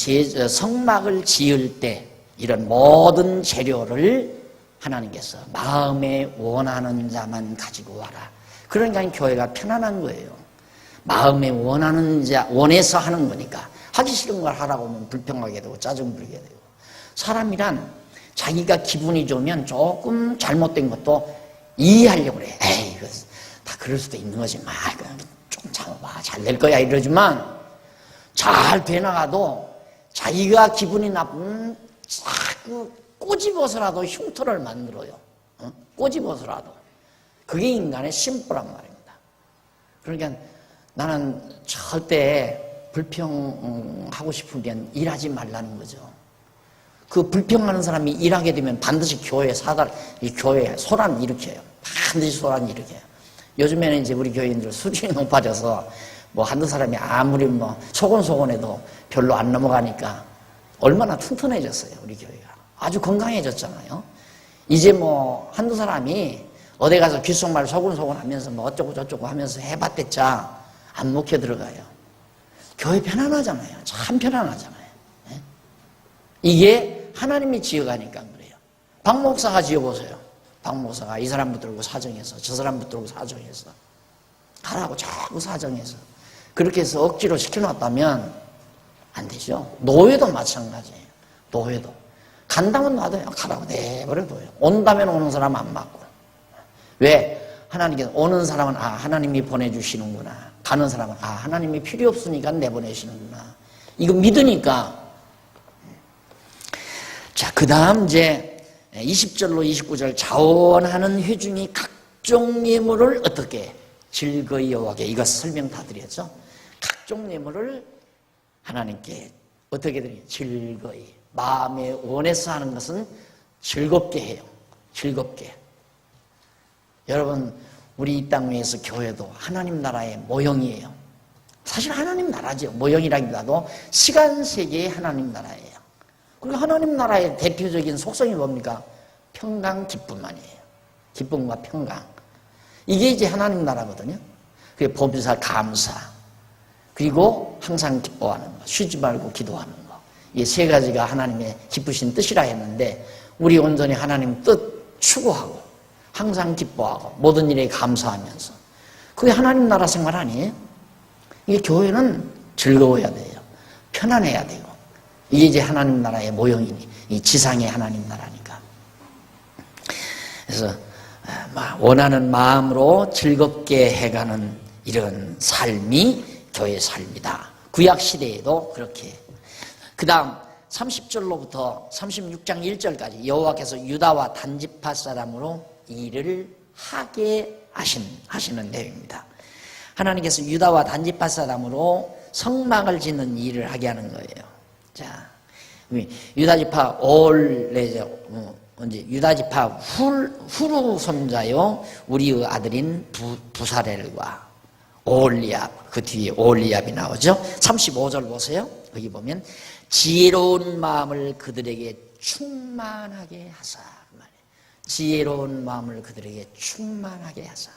성막을 지을 때 이런 모든 재료를 하나님께서 마음에 원하는 자만 가지고 와라. 그러니까 교회가 편안한 거예요. 마음에 원하는 자, 원해서 하는 거니까. 하기 싫은 걸 하라고 하면 불평하게 되고 짜증 부리게 되고. 사람이란 자기가 기분이 좋으면 조금 잘못된 것도 이해하려고 그래. 이거 다 그럴 수도 있는 거지. 좀 참아봐. 잘 될 거야. 이러지만 잘 되나가도 자기가 기분이 나쁘면 자꾸 꼬집어서라도 흉터를 만들어요. 꼬집어서라도. 그게 인간의 심보란 말입니다. 그러니까 나는 절대 불평하고 싶으면 일하지 말라는 거죠. 그 불평하는 사람이 일하게 되면 반드시 이 교회에 소란 일으켜요. 반드시 소란 일으켜요. 요즘에는 이제 우리 교인들 수준이 높아져서 뭐 한두 사람이 아무리 뭐 소곤소곤해도 별로 안 넘어가니까 얼마나 튼튼해졌어요, 우리 교회가. 아주 건강해졌잖아요. 이제 뭐 한두 사람이 어디 가서 귓속말 소곤소곤 하면서 뭐 어쩌고 저쩌고 하면서 해봤댔자 안 먹혀 들어가요. 교회 편안하잖아요. 참 편안하잖아요. 네? 이게 하나님이 지어가니까 그래요. 박 목사가 지어보세요. 박 목사가 이 사람 붙들고 사정해서 저 사람 붙들고 사정해서 하라고 자꾸 사정해서 그렇게 해서 억지로 시켜놨다면 안 되죠. 노예도 마찬가지예요. 노예도 간다면 놔둬요. 가라고 내버려둬요. 온다면 오는 사람 안 맞고. 왜? 하나님께서 오는 사람은 하나님이 보내주시는구나. 가는 사람은 하나님이 필요 없으니까 내보내시는구나. 이거 믿으니까. 자, 그 다음 이제 20절로 29절 자원하는 회중이 각종 예물을 어떻게 즐거이 여호와께, 이거 설명 다 드렸죠. 각종 예물을 하나님께 어떻게 드려요? 즐거이. 마음에 원해서 하는 것은 즐겁게 해요. 즐겁게. 여러분, 우리 이 땅 위에서 교회도 하나님 나라의 모형이에요. 사실 하나님 나라죠. 모형이라기보다도 시간 세계의 하나님 나라예요. 그리고 하나님 나라의 대표적인 속성이 뭡니까? 평강, 기쁨만이에요. 기쁨과 평강. 이게 이제 하나님 나라거든요. 그게 범사, 감사, 그리고 항상 기뻐하는 거, 쉬지 말고 기도하는 거. 이 세 가지가 하나님의 기쁘신 뜻이라 했는데 우리 온전히 하나님 뜻 추구하고 항상 기뻐하고 모든 일에 감사하면서 그게 하나님 나라 생활 아니에요? 이게 교회는 즐거워야 돼요. 편안해야 되고 이게 이제 하나님 나라의 모형이니 이 지상의 하나님 나라니까. 그래서 원하는 마음으로 즐겁게 해가는 이런 삶이 교회 삶이다. 구약 시대에도 그렇게. 그 다음 30절로부터 36장 1절까지 여호와께서 유다와 단지파 사람으로 일을 하게 하시는 내용입니다. 하나님께서 유다와 단지파 사람으로 성막을 짓는 일을 하게 하는 거예요. 자, 유다지파 유다지파 후루 손자요 우리의 아들인 부사렐과 오홀리압, 그 뒤에 오홀리압이 나오죠. 35절 보세요. 거기 보면 지혜로운 마음을 그들에게 충만하게 하사. 지혜로운 마음을 그들에게 충만하게 하사.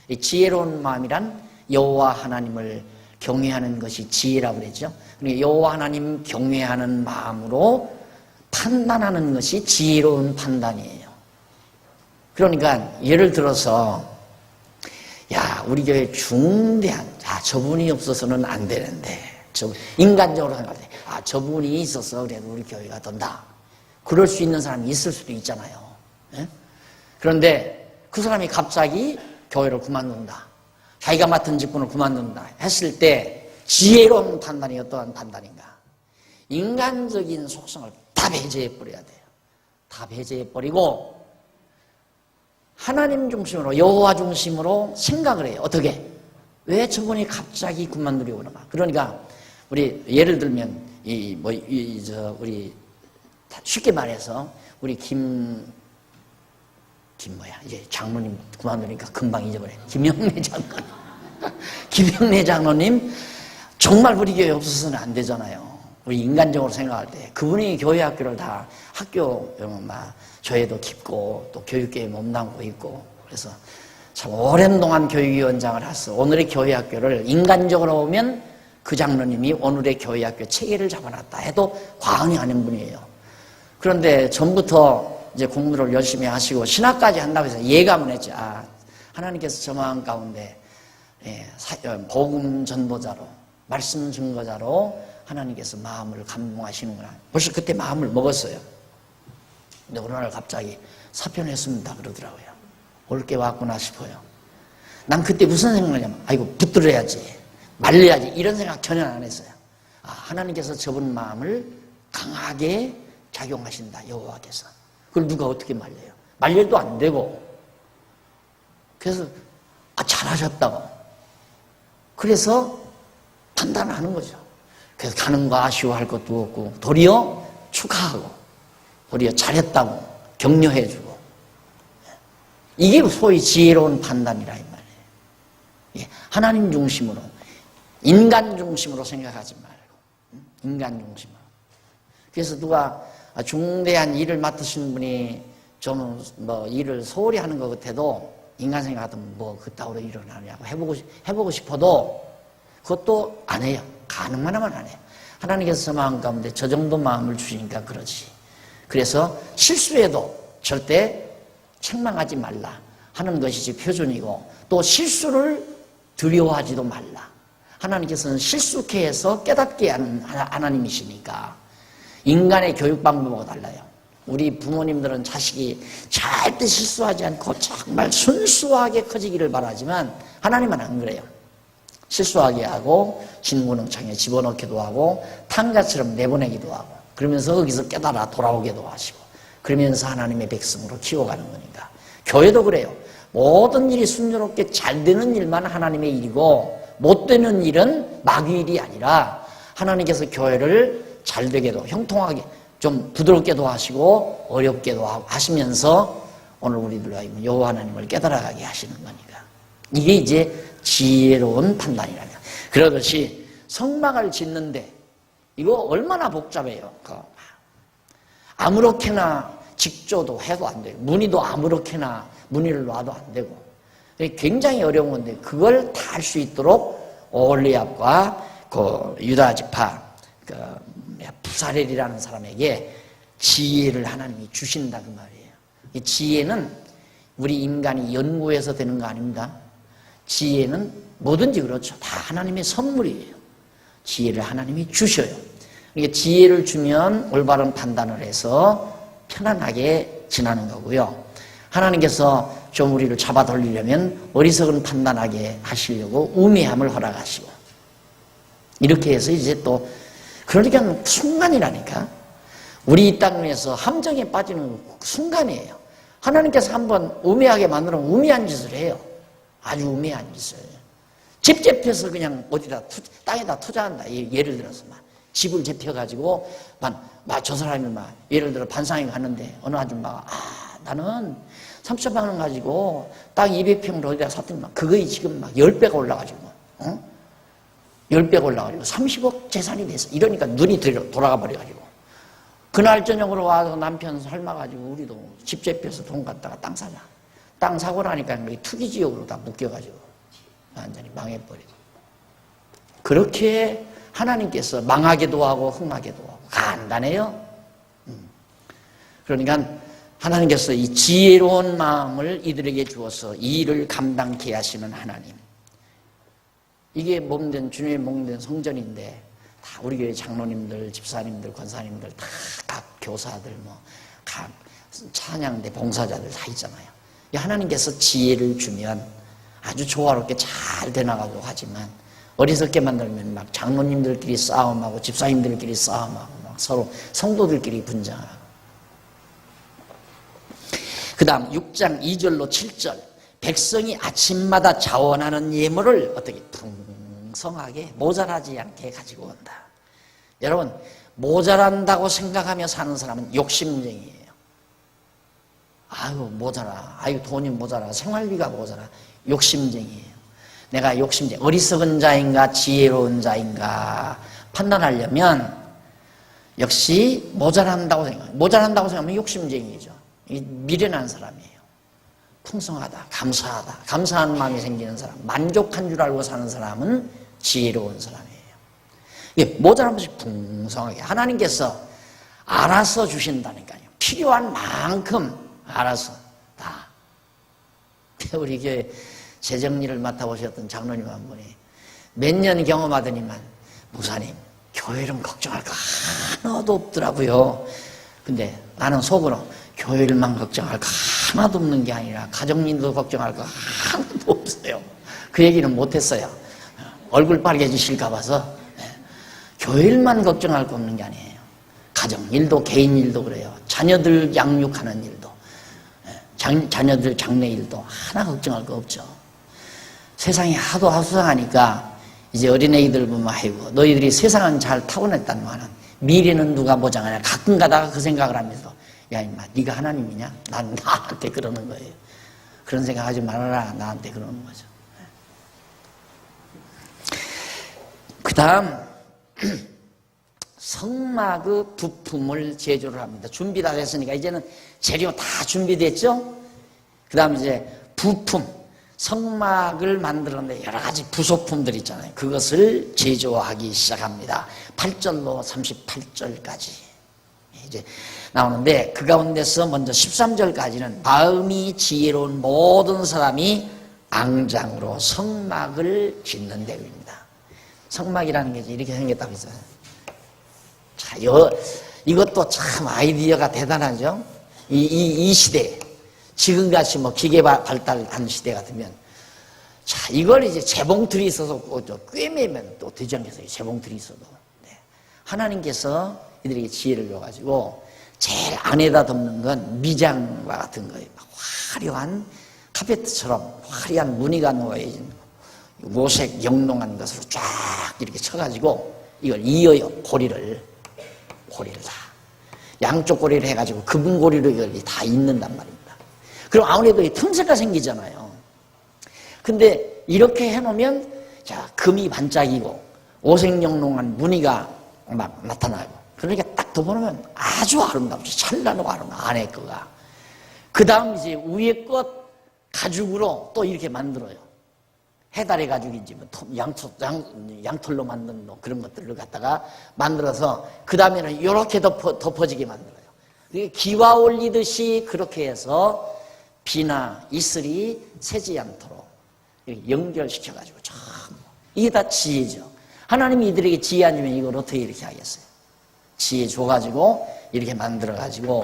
이 지혜로운 마음이란 여호와 하나님을 경외하는 것이 지혜라고 그랬죠. 그러니까 여호와 하나님 경외하는 마음으로 판단하는 것이 지혜로운 판단이에요. 그러니까 예를 들어서 우리 교회 중대한 저분이 없어서는 안 되는데 인간적으로 생각할 때 저분이 있어서 그래도 우리 교회가 된다. 그럴 수 있는 사람이 있을 수도 있잖아요. 예? 그런데 그 사람이 갑자기 교회를 그만둔다. 자기가 맡은 직분을 그만둔다 했을 때 지혜로운 판단이 어떠한 판단인가? 인간적인 속성을 다 배제해버려야 돼요. 다 배제해버리고 하나님 중심으로 여호와 중심으로 생각을 해요. 어떻게? 왜 저분이 갑자기 그만두려고 그러나? 그러니까 우리 예를 들면 우리 쉽게 말해서 우리 이제 장로님 그만두니까 금방 잊어버려. 김영래 장로님. 김영래 장로님 정말 우리 교회 없어서는 안 되잖아요. 우리 인간적으로 생각할 때 그분이 교회 학교를 다 학교 저희도 깊고 또 교육계에 몸담고 있고 그래서 참 오랜 동안 교육위원장을 했어. 오늘의 교회 학교를 인간적으로 보면 그 장로님이 오늘의 교회 학교 체계를 잡아놨다 해도 과언이 아닌 분이에요. 그런데 전부터 이제 공부를 열심히 하시고 신학까지 한다고 해서 예감을 했죠. 하나님께서 저 마음 가운데 복음 전도자로 말씀 증거자로 하나님께서 마음을 감동하시는구나. 벌써 그때 마음을 먹었어요. 근데 어느 날 갑자기 사표냈습니다 그러더라고요. 올게 왔구나 싶어요. 난 그때 무슨 생각을 하냐면 붙들어야지 말려야지 이런 생각 전혀 안 했어요. 하나님께서 접은 마음을 강하게 작용하신다 여호와께서. 그걸 누가 어떻게 말려요? 말려도 안 되고. 그래서 잘하셨다고. 그래서 판단을 하는 거죠. 그래서 가는 거 아쉬워할 것도 없고 도리어 축하하고 우리가 잘했다고 격려해주고, 이게 소위 지혜로운 판단이라 이 말이에요. 예, 하나님 중심으로, 인간 중심으로 생각하지 말고 인간 중심으로. 그래서 누가 중대한 일을 맡으신 분이 좀 뭐 일을 소홀히 하는 것 같아도 인간 생각하면 뭐 그따위로 일을 하냐고 해보고 싶어도 그것도 안 해요. 가능만 하면 안 해요. 하나님께서 마음 가운데 저 정도 마음을 주시니까 그러지. 그래서 실수해도 절대 책망하지 말라 하는 것이지 표준이고, 또 실수를 두려워하지도 말라. 하나님께서는 실수케 해서 깨닫게 하는 하나님이시니까. 인간의 교육 방법하고 달라요. 우리 부모님들은 자식이 절대 실수하지 않고 정말 순수하게 커지기를 바라지만 하나님은 안 그래요. 실수하게 하고 진구능청에 집어넣기도 하고 탕자처럼 내보내기도 하고, 그러면서 거기서 깨달아 돌아오기도 하시고, 그러면서 하나님의 백성으로 키워가는 거니까. 교회도 그래요. 모든 일이 순조롭게 잘 되는 일만 하나님의 일이고 못 되는 일은 마귀 일이 아니라, 하나님께서 교회를 잘 되게도 형통하게 좀 부드럽게도 하시고 어렵게도 하시면서 오늘 우리들로 하여금 여호와 하나님을 깨달아가게 하시는 거니까. 이게 이제 지혜로운 판단이라는 거예요. 그러듯이 성막을 짓는데 이거 얼마나 복잡해요. 아무렇게나 직조도 해도 안 돼요. 무늬도 아무렇게나 무늬를 놔도 안 되고 굉장히 어려운 건데, 그걸 다 할 수 있도록 올리압과 그 유다 지파 그 부사렐이라는 사람에게 지혜를 하나님이 주신다 그 말이에요. 이 지혜는 우리 인간이 연구해서 되는 거 아닙니다. 지혜는 뭐든지 그렇죠. 다 하나님의 선물이에요. 지혜를 하나님이 주셔요. 그러니까 지혜를 주면 올바른 판단을 해서 편안하게 지나는 거고요. 하나님께서 좀 우리를 잡아 돌리려면 어리석은 판단하게 하시려고 우매함을 허락하시고, 이렇게 해서 이제 또, 그러니까 순간이라니까. 우리 이 땅에서 함정에 빠지는 순간이에요. 하나님께서 한번 우매하게 만들면 우매한 짓을 해요. 아주 우매한 짓을. 집 잡혀서 그냥 어디다 땅에다 투자한다. 예를 들어서 막 집을 잡혀가지고 저 사람이 막 예를 들어 반상에 갔는데 어느 아줌마가 나는 3천만 원 가지고 땅 200평을 어디다 샀더니 막 그거에 지금 막 10배가 올라가지고 10배가 올라가지고 30억 재산이 됐어. 이러니까 눈이 돌아가 버려가지고 그날 저녁으로 와서 남편 삶아가지고 우리도 집 잡혀서 돈 갖다가 땅 사자. 땅 사고 나니까 투기 지역으로 다 묶여가지고 완전히 망해버리고. 그렇게 하나님께서 망하게도 하고 흥하게도 하고 간단해요. 그러니까 하나님께서 이 지혜로운 마음을 이들에게 주어서 이 일을 감당케 하시는 하나님. 이게 몸된 주님의 몸된 성전인데 다 우리 교회 장로님들, 집사님들, 권사님들 다 각 교사들 각 찬양대 봉사자들 다 있잖아요. 하나님께서 지혜를 주면 아주 조화롭게 잘 되나가고 하지만 어리석게 만들면 막 장로님들끼리 싸움하고 집사님들끼리 싸움하고 막 서로 성도들끼리 분쟁하고. 그 다음 6장 2절로 7절 백성이 아침마다 자원하는 예물을 어떻게 풍성하게 모자라지 않게 가지고 온다. 여러분 모자란다고 생각하며 사는 사람은 욕심쟁이에요. 아유 모자라, 아유 돈이 모자라, 생활비가 모자라. 욕심쟁이에요. 내가 욕심쟁이, 어리석은 자인가 지혜로운 자인가 판단하려면 역시 모자란다고 생각해요. 모자란다고 생각하면 욕심쟁이죠. 미련한 사람이에요. 풍성하다, 감사하다, 감사한 마음이 생기는 사람, 만족한 줄 알고 사는 사람은 지혜로운 사람이에요. 모자란 것이 풍성하게 하나님께서 알아서 주신다니까요. 필요한 만큼 알아서 다. 우리 교회 재정리를 맡아보셨던 장로님 한 분이 몇 년 경험하더니만 목사님 교회는 걱정할 거 하나도 없더라고요. 근데 나는 속으로 교회를만 걱정할 거 하나도 없는 게 아니라 가정일도 걱정할 거 하나도 없어요. 그 얘기는 못했어요. 얼굴 빨개지실까 봐서. 교회일만 걱정할 거 없는 게 아니에요. 가정일도 개인일도 그래요. 자녀들 양육하는 일도, 자녀들 장래일도 하나 걱정할 거 없죠. 세상이 하도 수상하니까 이제 어린애들 보면 아이고 너희들이 세상은 잘 타고냈단 말은 미래는 누가 보장하냐 가끔 가다가 그 생각을 하면서 야 임마 네가 하나님이냐? 난 나한테 그러는 거예요. 그런 생각하지 말아라. 나한테 그러는 거죠. 그 다음 성막의 부품을 제조를 합니다. 준비 다 됐으니까 이제는 재료 다 준비됐죠? 그 다음 이제 부품, 성막을 만들었는데 여러 가지 부속품들 있잖아요. 그것을 제조하기 시작합니다. 8절로 38절까지 이제 나오는데 그 가운데서 먼저 13절까지는 마음이 지혜로운 모든 사람이 앙장으로 성막을 짓는 대로입니다. 성막이라는 게 이렇게 생겼다고 했어요. 자, 이것도 참 아이디어가 대단하죠? 이 시대에. 지금같이 뭐 기계 발달한 시대 같으면. 자, 이걸 이제 재봉틀이 있어서 꿰매면 또 되지 않겠어요? 재봉틀이 있어도. 네. 하나님께서 이들에게 지혜를 줘가지고 제일 안에다 덮는 건 미장과 같은 거예요. 화려한 카페트처럼 화려한 무늬가 놓여진 모색 영롱한 것으로 쫙 이렇게 쳐가지고 이걸 이어요. 고리를 다 양쪽 고리를 해가지고 금은 고리로 이걸 다 잇는단 말입니다. 그럼 아무래도 이 틈새가 생기잖아요. 근데 이렇게 해놓으면 자 금이 반짝이고 오색영롱한 무늬가 막 나타나고 그러니까 딱 덮어놓으면 아주 아름답죠. 찬란하고 아름다워 안에 거가. 그 다음 이제 위에 것 가죽으로 또 이렇게 만들어요. 해달의 가죽인지 뭐 양털로 만든 뭐 그런 것들을 갖다가 만들어서 그 다음에는 이렇게 덮어지게 만들어요. 기와 올리듯이 그렇게 해서 비나 이슬이 새지 않도록 연결시켜가지고 참 이게 다 지혜죠. 하나님이 이들에게 지혜 안 주면 이걸 어떻게 이렇게 하겠어요? 지혜 줘가지고 이렇게 만들어가지고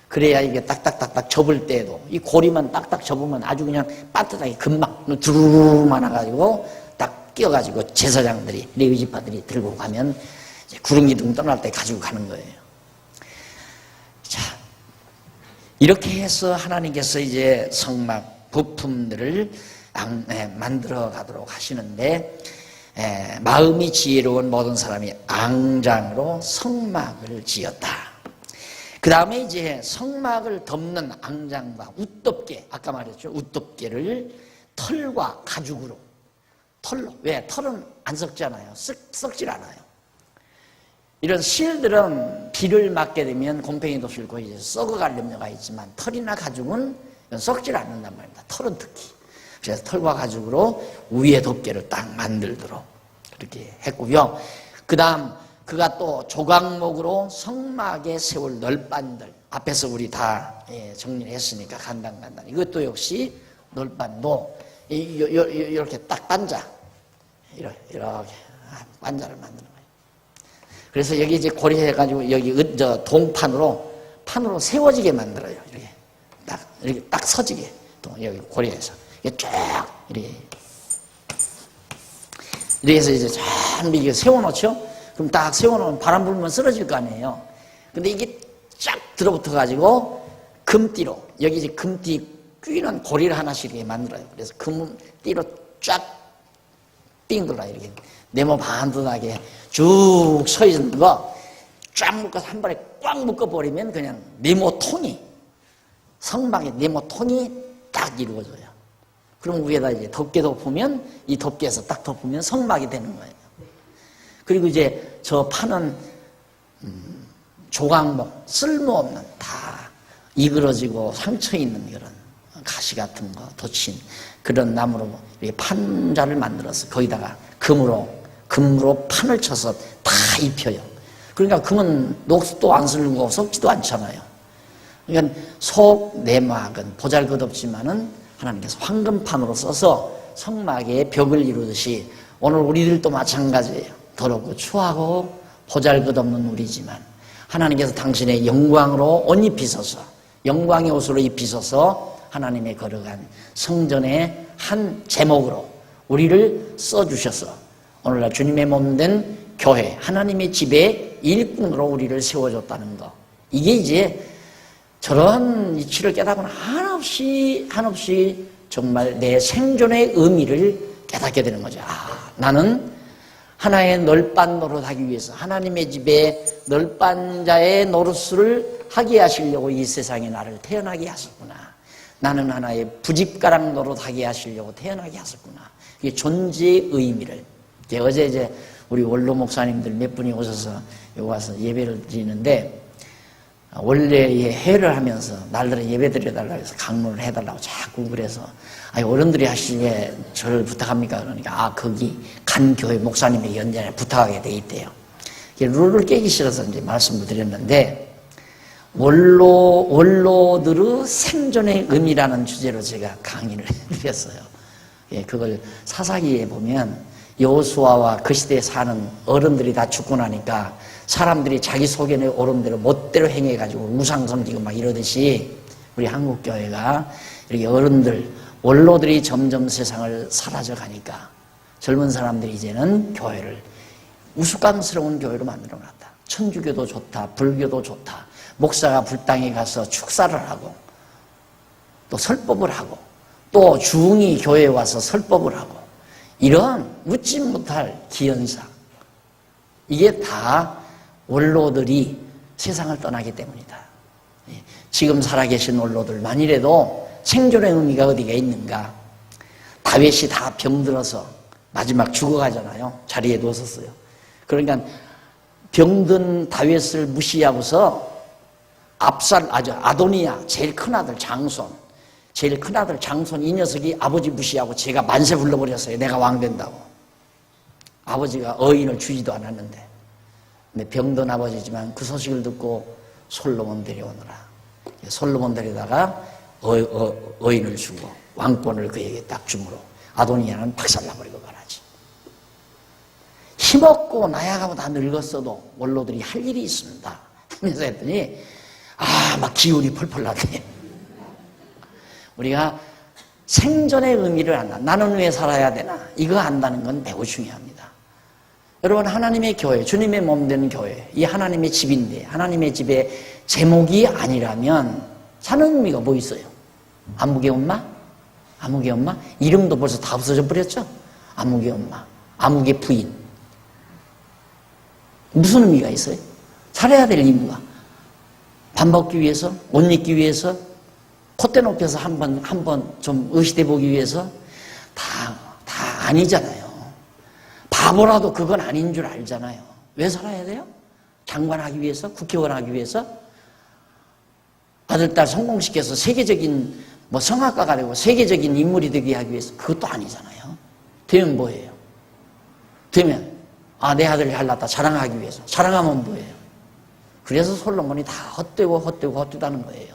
그래야 이게 딱딱딱딱 접을 때에도 이 고리만 딱딱 접으면 아주 그냥 빠듯하게 금방 두루루루 많아가지고 딱 끼어가지고 제사장들이 레위지파들이 들고 가면 이제 구름기둥 떠날 때 가지고 가는 거예요. 자, 이렇게 해서 하나님께서 이제 성막 부품들을 만들어 가도록 하시는데 마음이 지혜로운 모든 사람이 앙장으로 성막을 지었다. 그 다음에 이제 성막을 덮는 앙장과 웃덮개, 아까 말했죠. 웃덮개를 털과 가죽으로. 털로. 왜? 털은 안 썩잖아요. 썩질 않아요. 이런 실들은 비를 맞게 되면 곰팡이도 싫고 이제 썩어갈 염려가 있지만 털이나 가죽은 썩질 않는단 말입니다. 털은 특히. 그래서 털과 가죽으로 위에 덮개를 딱 만들도록 그렇게 했고요. 그 다음 그가 또 조각목으로 성막에 세울 널빤들 앞에서 우리 다 정리를 했으니까 간단간단 이것도 역시 널빤도 이렇게 딱 반자 이렇게 반자를 만드는 거예요. 그래서 여기 이제 고리해가지고 여기 판으로 세워지게 만들어요. 이렇게 딱 서지게 또 여기 고리해서 이게 쫙 이렇게 해서 이제 쫙 이렇게 세워놓죠. 그럼 딱 세워놓으면 바람 불면 쓰러질 거 아니에요. 근데 이게 쫙 들어붙어가지고 금띠로, 여기 이제 금띠 끼는 고리를 하나씩 이렇게 만들어요. 그래서 금띠로 쫙 삥돌라 이렇게 네모 반듯하게 쭉 서 있는 거 쫙 묶어서 한 번에 꽉 묶어버리면 그냥 네모통이, 성막의 네모통이 딱 이루어져요. 그럼 위에다 이제 덮개 덮으면 이 덮개에서 딱 덮으면 성막이 되는 거예요. 그리고 이제 저 판은 조각목, 쓸모없는 다 이그러지고 상처 있는 그런 가시 같은 거 덧친 그런 나무로 이렇게 판자를 만들어서 거기다가 금으로 판을 쳐서 다 입혀요. 그러니까 금은 녹도 안 슬고 썩지도 않잖아요. 그러니까 속 내막은 보잘것없지만은 하나님께서 황금판으로 써서 성막의 벽을 이루듯이 오늘 우리들도 마찬가지예요. 더럽고 추하고 보잘것없는 우리지만 하나님께서 당신의 영광으로 옷 입히소서, 영광의 옷으로 입히소서 하나님의 거룩한 성전의 한 제목으로 우리를 써주셔서 오늘날 주님의 몸된 교회, 하나님의 집의 일꾼으로 우리를 세워줬다는 거. 이게 이제 저런 이치를 깨닫고는 한없이 정말 내 생존의 의미를 깨닫게 되는 거죠. 나는 하나의 널빤 노릇하기 위해서 하나님의 집에 널빤 자의 노릇을 하게 하시려고 이 세상에 나를 태어나게 하셨구나. 나는 하나의 부집가랑 노릇하게 하시려고 태어나게 하셨구나. 이게 존재의 의미를. 어제 이제 우리 원로 목사님들 몇 분이 오셔서 여기 와서 예배를 드리는데, 원래의 회를 하면서 날들은 예배 드려달라고 해서 강론을 해달라고 자꾸 그래서, 어른들이 하시기에 저를 부탁합니까? 그러니까, 거기 간 교회 목사님의 연장에 부탁하게 돼 있대요. 룰을 깨기 싫어서 이제 말씀을 드렸는데, 원로들의 생존의 의미라는 주제로 제가 강의를 해드렸어요. 그걸 사사기에 보면 여호수아와 그 시대에 사는 어른들이 다 죽고 나니까 사람들이 자기 소견에 오른 대로 멋대로 행해가지고 우상 섬기고 막 이러듯이 우리 한국교회가 이렇게 어른들, 원로들이 점점 세상을 사라져 가니까 젊은 사람들이 이제는 교회를 우스꽝스러운 교회로 만들어 놨다. 천주교도 좋다, 불교도 좋다. 목사가 불당에 가서 축사를 하고 또 설법을 하고 또 중이 교회에 와서 설법을 하고 이런 웃지 못할 기현상, 이게 다 원로들이 세상을 떠나기 때문이다. 지금 살아계신 원로들 만일에도 생존의 의미가 어디가 있는가? 다윗이 다 병들어서 마지막 죽어가잖아요. 자리에 누웠었어요. 그러니까 병든 다윗을 무시하고서 아도니아 제일 큰아들 장손, 이 녀석이 아버지 무시하고 제가 만세 불러버렸어요. 내가 왕 된다고. 아버지가 어인을 주지도 않았는데, 근데 병든 아버지지만 그 소식을 듣고 솔로몬 데려오느라 솔로몬 데려다가 어인을 주고 왕권을 그에게 딱 주므로 아도니아는 박살나버리고 말하지. 힘없고 나약하고 다 늙었어도 원로들이 할 일이 있습니다 하면서 했더니 막 기운이 펄펄 나더니 우리가 생존의 의미를 안다. 나는 왜 살아야 되나? 이거 안다는 건 매우 중요합니다. 여러분, 하나님의 교회, 주님의 몸 된 교회, 이 하나님의 집인데 하나님의 집의 제목이 아니라면 사는 의미가 뭐 있어요? 아무개 엄마? 아무개 엄마? 이름도 벌써 다 없어져 버렸죠? 아무개 엄마, 아무개 부인. 무슨 의미가 있어요? 살아야 될 이유가 밥 먹기 위해서, 옷 입기 위해서, 콧대 높여서 한 번 좀 의시돼 보기 위해서 다 아니잖아요. 바보라도 그건 아닌 줄 알잖아요. 왜 살아야 돼요? 장관하기 위해서? 국회의원 하기 위해서? 아들, 딸 성공시켜서 세계적인 성악가가 되고 세계적인 인물이 되게 하기 위해서? 그것도 아니잖아요. 되면 뭐예요? 되면 내 아들이 잘났다 자랑하기 위해서. 자랑하면 뭐예요? 그래서 솔로몬이 다 헛되다는 거예요.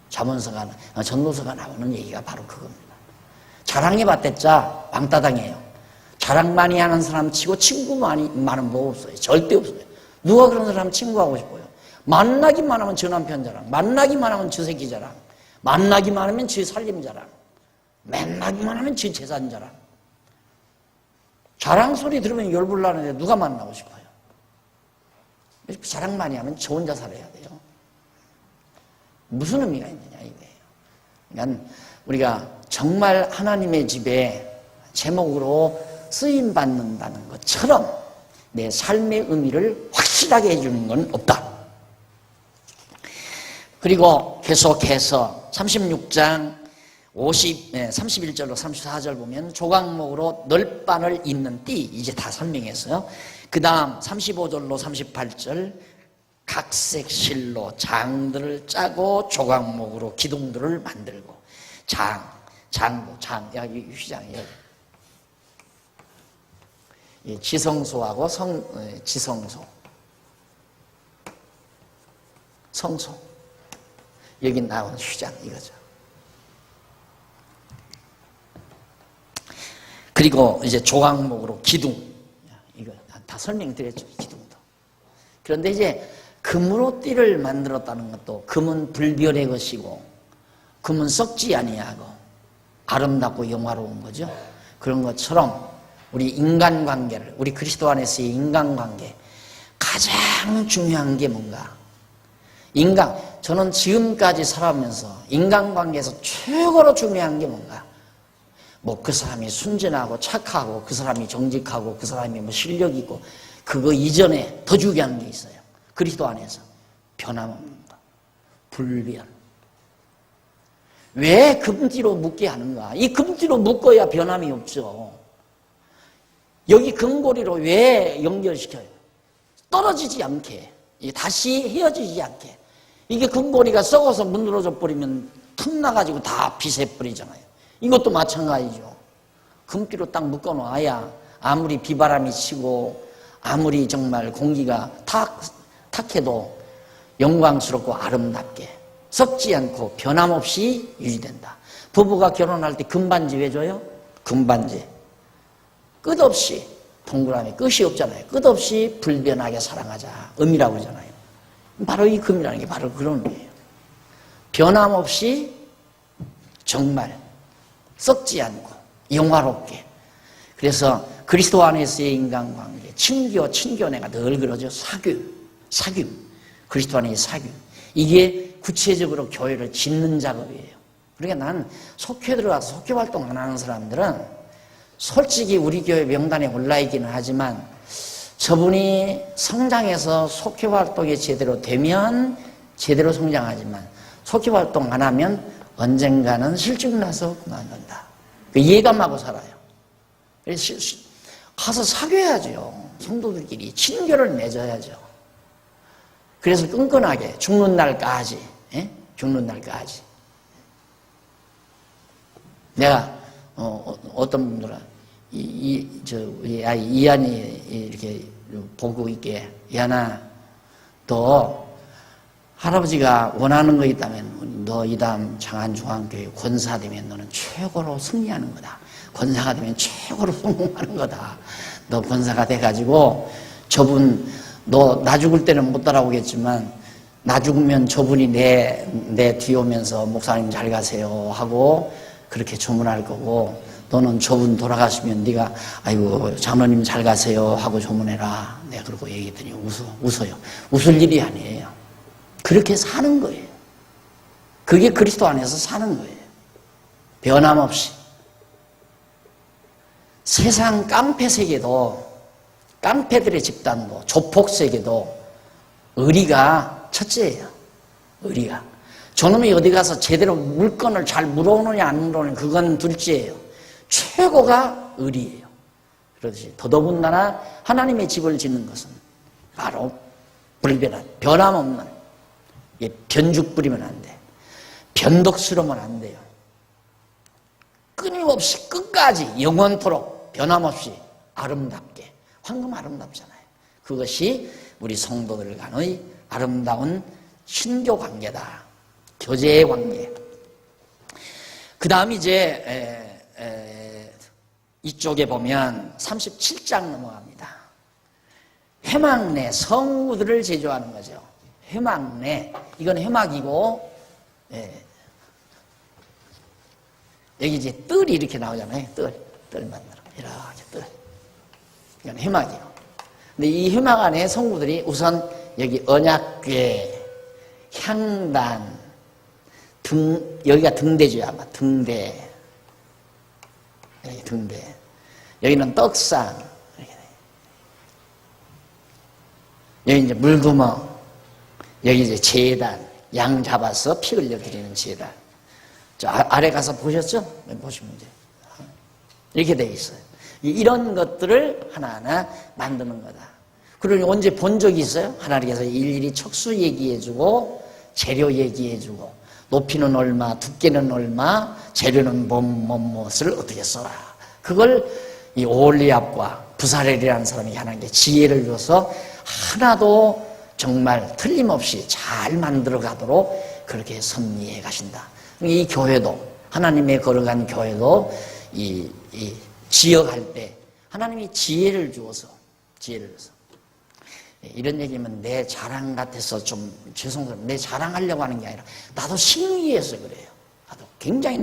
전도서가 나오는 얘기가 바로 그겁니다. 자랑해봤댔자 왕따 당해요. 자랑 많이 하는 사람 치고 친구 많은 뭐 없어요. 절대 없어요. 누가 그런 사람 친구하고 싶어요? 만나기만 하면 저 남편 자랑, 만나기만 하면 저 새끼 자랑, 만나기만 하면 저 살림 자랑, 만나기만 하면 저 재산 자랑. 자랑 소리 들으면 열불 나는데 누가 만나고 싶어요? 자랑 많이 하면 저 혼자 살아야 돼요. 무슨 의미가 있느냐 이거예요. 그러니까 우리가 정말 하나님의 집에 제목으로 쓰임받는다는 것처럼 내 삶의 의미를 확실하게 해주는 건 없다. 그리고 계속해서 36장 31절로 34절 보면 조각목으로 널빤을 잇는 띠, 이제 다 설명했어요. 그 다음 35절로 38절 각색 실로 장들을 짜고 조각목으로 기둥들을 만들고 여기 휘장이에요. 지성소하고 지성소, 성소, 여기 나온 휘장 이거죠. 그리고 이제 조각목으로 기둥, 이거 다 설명드렸죠. 기둥도. 그런데 이제 금으로 띠를 만들었다는 것도 금은 불별의 것이고 금은 썩지 아니하고 아름답고 영화로운 거죠. 그런 것처럼 우리 인간관계를, 우리 그리스도 안에서의 인간관계, 가장 중요한 게 뭔가? 저는 지금까지 살아오면서 인간관계에서 최고로 중요한 게 뭔가? 뭐 그 사람이 순진하고 착하고 그 사람이 정직하고 그 사람이 뭐 실력 있고 그거 이전에 더 중요한 게 있어요. 그리스도 안에서 변함없는 것, 불변. 왜 금띠로 묶게 하는가? 이 금띠로 묶어야 변함이 없죠. 여기 금고리로 왜 연결시켜요? 떨어지지 않게, 다시 헤어지지 않게. 이게 금고리가 썩어서 문드러져 버리면 틈 나가지고 다 비새버리잖아요. 이것도 마찬가지죠. 금띠로 딱 묶어놓아야 아무리 비바람이 치고 아무리 정말 공기가 탁해도 영광스럽고 아름답게 썩지 않고 변함없이 유지된다. 부부가 결혼할 때 금반지 왜 줘요? 금반지. 끝없이, 동그라미 끝이 없잖아요. 끝없이 불변하게 사랑하자. 음이라고 그러잖아요. 바로 이 금이라는 게 바로 그런 거예요. 변함없이 정말 썩지 않고 영화롭게. 그래서 그리스도 안에서의 인간관계, 친교 내가 늘 그러죠. 사귐. 그리스도 안에의 사귐. 이게 구체적으로 교회를 짓는 작업이에요. 그러니까 난 속회 들어가서 속회 활동 안 하는 사람들은 솔직히 우리 교회 명단에 올라있기는 하지만 저분이 성장해서 속회 활동이 제대로 되면 제대로 성장하지만 속회 활동 안 하면 언젠가는 실증나서 그만둔다. 예감하고 살아요. 그래서 가서 사귀어야죠. 성도들끼리 친교를 맺어야죠. 그래서 끈끈하게 죽는 날까지, 죽는 날까지. 내가 어떤 분들은 이한이 이렇게 보고 있게, 이한아, 너 할아버지가 원하는 거 있다면 너 이 다음 장안중앙교회 권사 되면 너는 최고로 승리하는 거다. 권사가 되면 최고로 성공하는 거다. 너 권사가 돼가지고 저분 너 나 죽을 때는 못 따라오겠지만 나 죽으면 저분이 내 뒤에 오면서 목사님 잘 가세요 하고 그렇게 조문할 거고 너는 저분 돌아가시면 네가 아이고 장로님 잘 가세요 하고 조문해라. 내가 그러고 얘기했더니 웃어요. 웃을 일이 아니에요. 그렇게 사는 거예요. 그게 그리스도 안에서 사는 거예요. 변함없이. 세상 깡패 세계도, 깡패들의 집단도, 조폭 세계도 의리가 첫째예요. 의리가. 저놈이 어디 가서 제대로 물건을 잘 물어오느냐 안 물어오느냐 그건 둘째예요. 최고가 의리예요. 그렇듯이 더더군다나 하나님의 집을 짓는 것은 바로 불변한, 변함없는, 변죽 부리면 안 돼. 변덕스러우면 안 돼요. 끊임없이 끝까지 영원토록 변함없이 아름답게. 황금 아름답잖아요. 그것이 우리 성도들 간의 아름다운 신교 관계다. 교제의 관계. 그 다음 이제 이쪽에 보면 37장 넘어갑니다. 회막내 성우들을 제조하는 거죠. 회막내. 이건 회막이고 여기 이제 뜰이 이렇게 나오잖아요. 뜰 만들어. 이렇게 뜰. 이건 회막이에요. 근데 이 회막 안에 성구들이 우선 여기 언약궤, 향단, 여기가 등대죠, 아마. 등대. 여기 등대. 여기는 떡상. 여기 이제 물구멍. 여기 이제 제단. 양 잡아서 피 흘려드리는 제단. 저 아래 가서 보셨죠? 보시면 이제 이렇게 돼 있어요. 이런 것들을 하나하나 만드는 거다. 그리고 언제 본 적이 있어요? 하나님께서 일일이 척수 얘기해주고 재료 얘기해주고 높이는 얼마, 두께는 얼마, 재료는 무엇을 어떻게 써라. 그걸 이 오홀리압과 부사렐이라는 사람이 하나님께 지혜를 줘서 하나도 정말 틀림없이 잘 만들어 가도록 그렇게 섭리해 가신다. 이 교회도, 하나님의 걸어간 교회도 이 지역할 때 하나님이 지혜를 주어서 이런 얘기면 내 자랑 같아서 좀 죄송스러워. 내 자랑하려고 하는 게 아니라 나도 신기해서 그래요. 나도 굉장히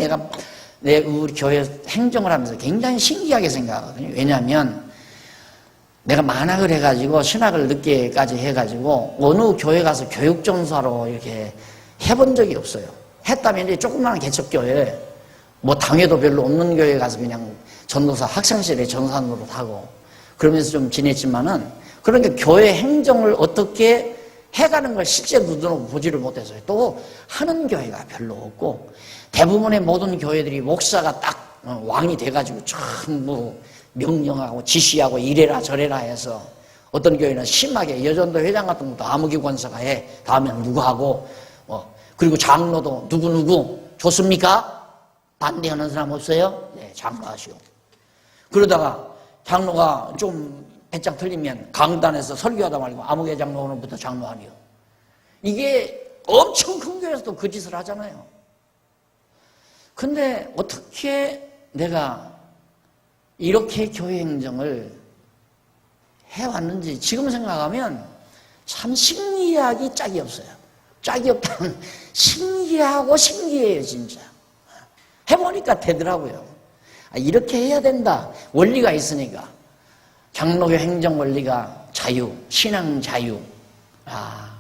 내 우리 교회 행정을 하면서 굉장히 신기하게 생각하거든요. 왜냐하면 내가 만학을 해가지고 신학을 늦게까지 해가지고 어느 교회 가서 교육정사로 이렇게 해본 적이 없어요. 했다면 이제 조그마한 개척교회 뭐 당회도 별로 없는 교회 가서 그냥 전도사 학창시절에 전산으로 하고 그러면서 좀 지냈지만은 그러니까 교회 행정을 어떻게 해가는 걸 실제 눈으로 보지를 못해서요. 또 하는 교회가 별로 없고 대부분의 모든 교회들이 목사가 딱 왕이 돼가지고 전부 명령하고 지시하고 이래라 저래라 해서 어떤 교회는 심하게 여전도 회장 같은 것도 아무개 권사가 해. 다음에는 누구 하고 그리고 장로도 누구 좋습니까? 반대하는 사람 없어요? 네, 장로하시오. 그러다가 장로가 좀 배짱 틀리면 강단에서 설교하다 말고 아무개 장로 오늘부터 장로 아니요. 이게 엄청 큰 교회에서도 그 짓을 하잖아요. 근데 어떻게 내가 이렇게 교회 행정을 해왔는지 지금 생각하면 참 신기하기 짝이 없어요. 짝이 없다는 신기하고 신기해요 진짜. 해보니까 되더라고요. 이렇게 해야 된다. 원리가 있으니까. 장로교 행정 원리가 자유, 신앙 자유.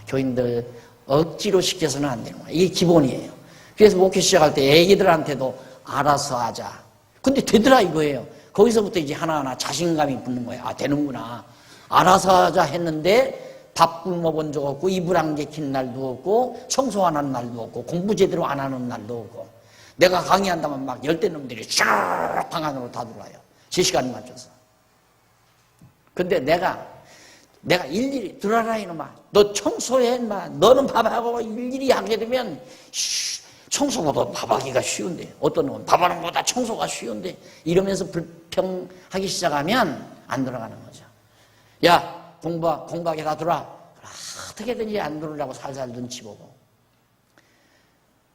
교인들 억지로 시켜서는 안 되는 거야. 이게 기본이에요. 그래서 목회 시작할 때 애기들한테도 알아서 하자. 근데 되더라 이거예요. 거기서부터 이제 하나하나 자신감이 붙는 거예요. 되는구나. 알아서 하자 했는데 밥 굶어 본 적 없고 이불 안 개킨 날도 없고 청소 안 하는 날도 없고 공부 제대로 안 하는 날도 없고 내가 강의한다면 막 열대 놈들이 쫙 방 안으로 다 들어와요. 제 시간에 맞춰서. 근데 내가 일일이 들어라 이놈아. 너 청소해 인마. 너는 밥하고 일일이 하게 되면 청소보다 밥하기가 쉬운데 어떤 놈은 밥하는 것보다 청소가 쉬운데 이러면서 불평하기 시작하면 안 들어가는 거죠. 야 공부하게 다 들어와. 어떻게든지 안 들으려고 살살 눈치 보고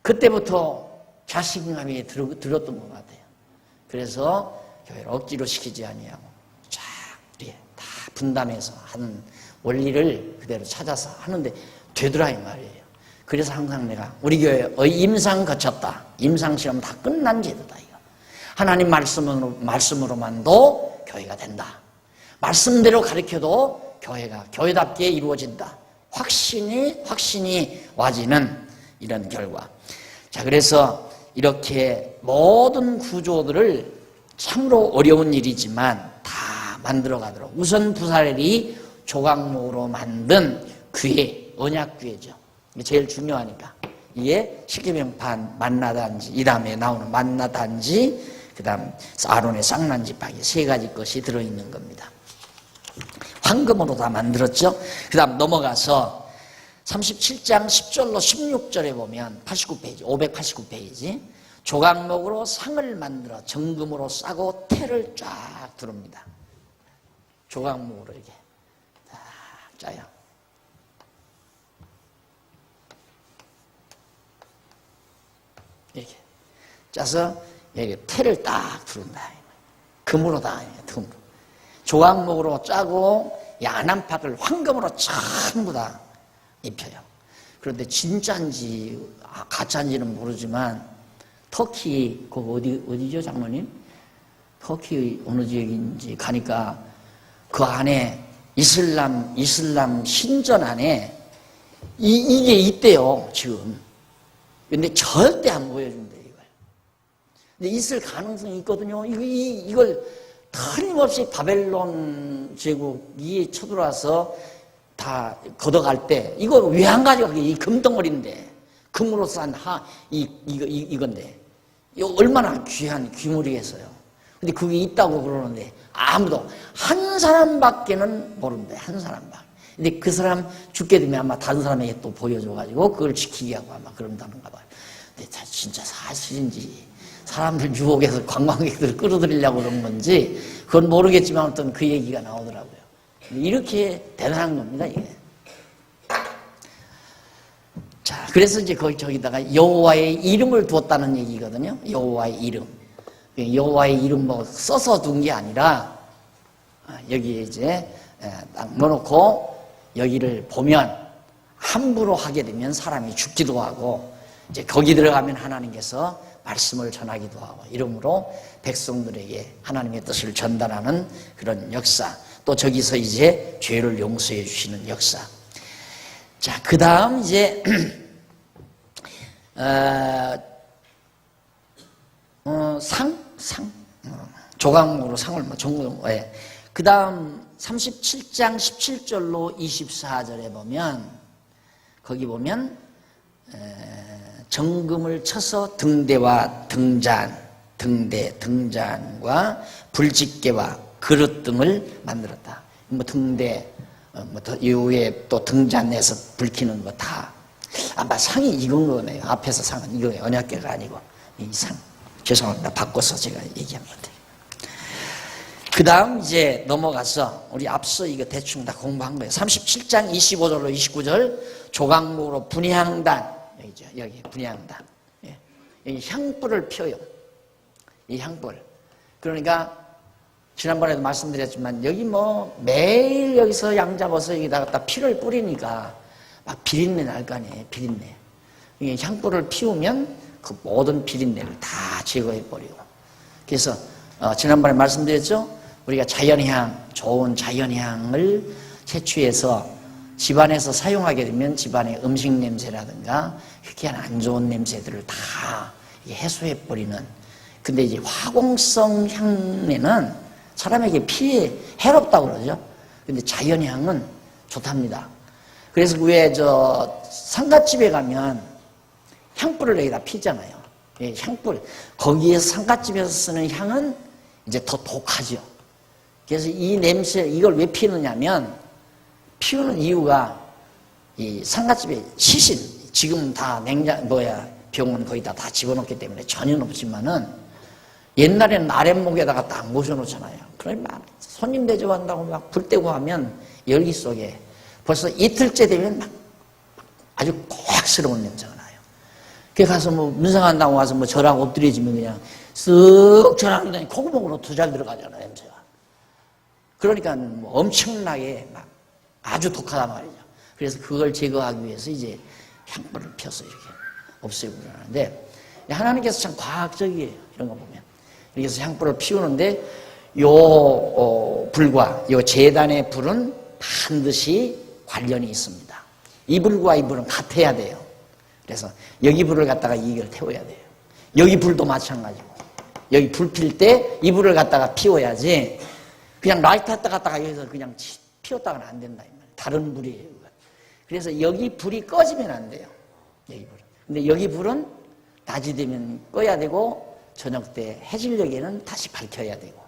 그때부터 자신감이 들었던 것 같아요. 그래서 교회를 억지로 시키지 아니하고 쫙 우리 다 분담해서 하는 원리를 그대로 찾아서 하는데 되더라 이 말이에요. 그래서 항상 내가 우리 교회 임상 거쳤다. 임상 시험 다 끝난 제도다 이거. 하나님 말씀으로만도 교회가 된다. 말씀대로 가르쳐도 교회가 교회답게 이루어진다. 확신이 와지는 이런 결과. 자, 그래서 이렇게 모든 구조들을 참으로 어려운 일이지만 다 만들어 가도록 우선 부사렐이 조각목으로 만든 귀회, 언약귀회죠. 이게 제일 중요하니까. 이게 십계명판, 만나단지, 이 다음에 나오는 만나단지, 그 다음 아론의 쌍난지파기 세 가지 것이 들어있는 겁니다. 황금으로 다 만들었죠. 그 다음 넘어가서 37장 10절로 16절에 보면 89페이지, 589페이지 조각목으로 상을 만들어 정금으로 싸고 태를 쫙 두릅니다. 조각목으로 이렇게 딱 짜요. 이렇게 짜서 여기 태를 딱 두른다. 금으로 다 금으로. 조각목으로 짜고 야난팍을 황금으로 전부 다 입혀요. 그런데 진짜인지 가짜인지는 모르지만 터키 거기 어디죠 장모님? 터키 어느 지역인지 가니까 그 안에 이슬람 신전 안에 이게 있대요 지금. 근데 절대 안 보여준대 이걸. 근데 있을 가능성이 있거든요. 이걸 틀림없이 바벨론 제국이 쳐들어와서 다 걷어갈 때 이걸 왜 안 가져가? 이 금덩어리인데 금으로 싼 이건데 이거 얼마나 귀한 귀물이겠어요. 근데 그게 있다고 그러는데 아무도 한 사람밖에는 모른대. 한 사람밖에. 근데 그 사람 죽게 되면 아마 다른 사람에게 또 보여줘가지고 그걸 지키게 하고 아마 그런다는가 봐요. 근데 진짜 사실인지 사람들 유혹해서 관광객들을 끌어들이려고 그런 건지 그건 모르겠지만 어떤 그 얘기가 나오더라고요. 이렇게 대단한 겁니다 이게. 자, 그래서 이제 저기다가 여호와의 이름을 두었다는 얘기거든요. 여호와의 이름. 여호와의 이름 뭐 써서 둔 게 아니라 여기에 이제 딱 넣어놓고 여기를 보면 함부로 하게 되면 사람이 죽기도 하고 이제 거기 들어가면 하나님께서 말씀을 전하기도 하고 이러므로 백성들에게 하나님의 뜻을 전달하는 그런 역사. 또 저기서 이제 죄를 용서해 주시는 역사. 자, 그 다음 이제 조각목으로 상을 예. 그 다음 37장 17절로 24절에 보면, 거기 보면, 정금을 쳐서 등대와 등잔과 불집게와 그릇 등을 만들었다. 뭐 등대, 이후에 또 등잔에서 불키는 거 다. 아마 상이 이건 거네요. 앞에서 상은 이거예요. 언약궤가 아니고. 이 상. 죄송합니다. 바꿔서 제가 얘기한 건데. 그 다음 이제 넘어가서 우리 앞서 이거 대충 다 공부한 거예요. 37장 25절로 29절 조각목으로 분향단, 여기죠. 여기 분향단. 예. 여기 향불을 펴요. 이 향불. 그러니까 지난번에도 말씀드렸지만 여기 뭐 매일 여기서 양 잡아서 여기다가 딱 피를 뿌리니까 막 비린내 날 거 아니에요. 비린내. 이게 향불을 피우면 그 모든 비린내를 다 제거해 버리고. 그래서 지난번에 말씀드렸죠. 우리가 자연향, 좋은 자연향을 채취해서 집안에서 사용하게 되면 집안의 음식 냄새라든가 희귀한 안 좋은 냄새들을 다 해소해 버리는. 근데 이제 화공성 향내는 사람에게 해롭다고 그러죠. 근데 자연향은 좋답니다. 그래서 왜 상갓집에 가면 향불을 여기다 피잖아요. 예, 향불. 거기에서 상갓집에서 쓰는 향은 이제 더 독하죠. 그래서 이 냄새, 이걸 왜 피우느냐면, 피우는 이유가 이 상갓집에 시신, 지금 다 병원 거기다 다 집어넣기 때문에 전혀 없지만은 옛날에는 아랫목에다가 딱 모셔놓잖아요. 그러니까 막 손님 대접한다고 막 불 떼고 하면 열기 속에 벌써 이틀째 되면 막 아주 고약스러운 냄새가 나요. 그 가서 뭐 문상한다고 와서 뭐 절하고 엎드려지면 그냥 쓱 절하는데 콧구멍으로 더 잘 들어가잖아요, 냄새가. 그러니까 뭐 엄청나게 막 아주 독하단 말이죠. 그래서 그걸 제거하기 위해서 이제 향불을 펴서 이렇게 없애고 그러는데, 하나님께서 참 과학적이에요. 이런 거 보면. 그래서 향불을 피우는데 불과 제단의 불은 반드시 관련이 있습니다. 이 불과 이 불은 같아야 돼요. 그래서 여기 불을 갖다가 이걸 태워야 돼요. 여기 불도 마찬가지고, 여기 불 필 때 이 불을 갖다가 피워야지 그냥 라이터 갖다가 여기서 그냥 피웠다가는 안 된다. 다른 불이에요. 그래서 여기 불이 꺼지면 안 돼요. 여기 불. 근데 여기 불은 낮이 되면 꺼야 되고 저녁 때 해질녘에는 다시 밝혀야 되고.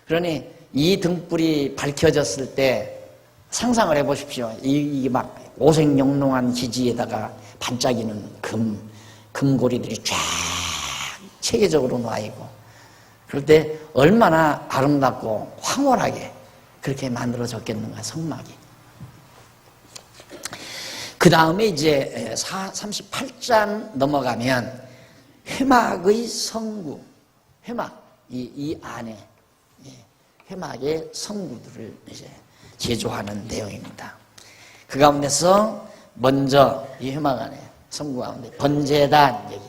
그러니 이 등불이 밝혀졌을 때 상상을 해보십시오. 이게 막 오색영롱한 기지에다가 반짝이는 금고리들이 쫙 체계적으로 놔있고, 그럴 때 얼마나 아름답고 황홀하게 그렇게 만들어졌겠는가, 성막이. 그 다음에 이제 38장 넘어가면 회막의 성구, 회막, 이 안에 회막의 성구들을 이제 제조하는 내용입니다. 그 가운데서 먼저 이 회막 안에 성구 가운데 번제단, 여기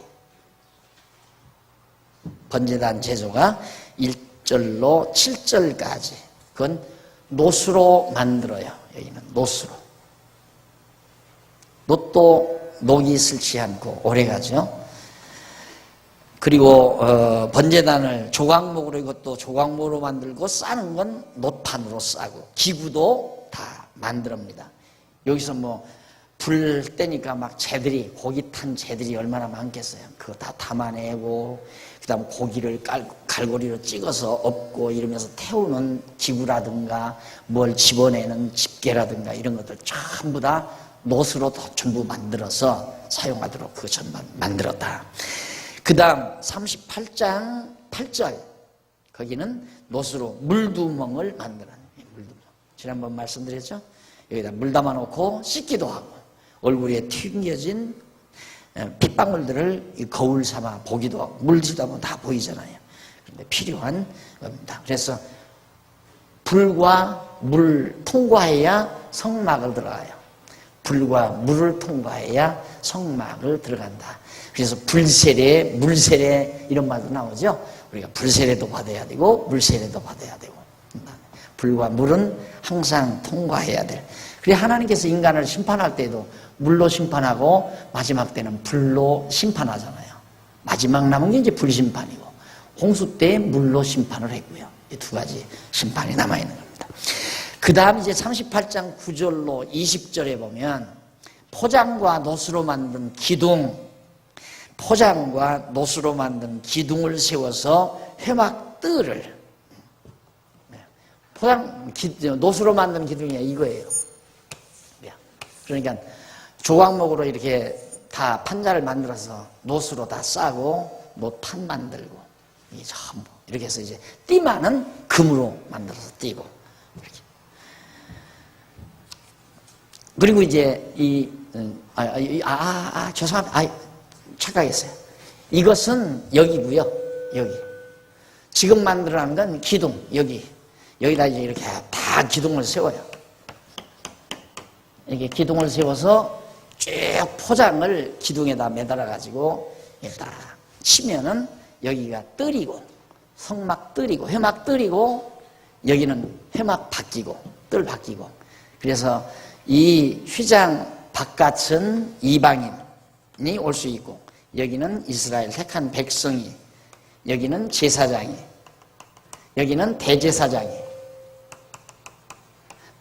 번제단 제조가 1절로 7절까지, 그건 노수로 만들어요. 여기는 노수로. 놋도 녹이 슬지 않고 오래가죠. 그리고 번제단을 조각목으로, 이것도 조각목으로 만들고 싸는 건 놋판으로 싸고, 기구도 다 만듭니다. 여기서 뭐 불 때니까 막 재들이, 고기 탄 재들이 얼마나 많겠어요. 그거 다 담아내고, 그 다음 고기를 갈고리로 찍어서 엎고 이러면서 태우는 기구라든가 뭘 집어내는 집게라든가 이런 것들 전부 다 놋으로 전부 만들어서 사용하도록 그 전반 만들었다. 그 다음 38장 8절, 거기는 놋으로 물두멍을 만들어요. 물두멍. 지난번 말씀드렸죠? 여기다 물 담아놓고 씻기도 하고, 얼굴에 튕겨진 핏방울들을 거울 삼아 보기도 하고, 물지도 하면 다 보이잖아요. 그런데 필요한 겁니다. 그래서 불과 물 통과해야 성막을 들어가요. 불과 물을 통과해야 성막을 들어간다. 그래서 불세례, 물세례 이런 말도 나오죠. 우리가 불세례도 받아야 되고 물세례도 받아야 되고, 불과 물은 항상 통과해야 될. 그래 하나님께서 인간을 심판할 때도 물로 심판하고 마지막 때는 불로 심판하잖아요. 마지막 남은 게 이제 불심판이고, 홍수 때 물로 심판을 했고요. 이 두 가지 심판이 남아있는 겁니다. 그 다음 이제 38장 9절로 20절에 보면 포장과 놋으로 만든 기둥, 포장과 놋으로 만든 기둥을 세워서 회막뜰을, 놋으로 만든 기둥이 이거예요. 그러니까 조각목으로 이렇게 다 판자를 만들어서 놋으로 다 싸고 놋판 만들고 이 전부 이렇게 해서 이제 띠마는 금으로 만들어서 띠고 이렇게. 그리고 이제 죄송합니다. 착각했어요. 이것은 여기고요. 여기 지금 만들어낸 건 기둥. 여기다 이제 이렇게 다 기둥을 세워요. 이렇게 기둥을 세워서 쭉 포장을 기둥에다 매달아 가지고 딱 치면은 여기가 뜰이고 성막 뜰이고 회막 뜰이고 여기는 회막 바뀌고 뜰 바뀌고. 그래서 이 휘장 바깥은 이방인이 올 수 있고 여기는 이스라엘 택한 백성이, 여기는 제사장이, 여기는 대제사장이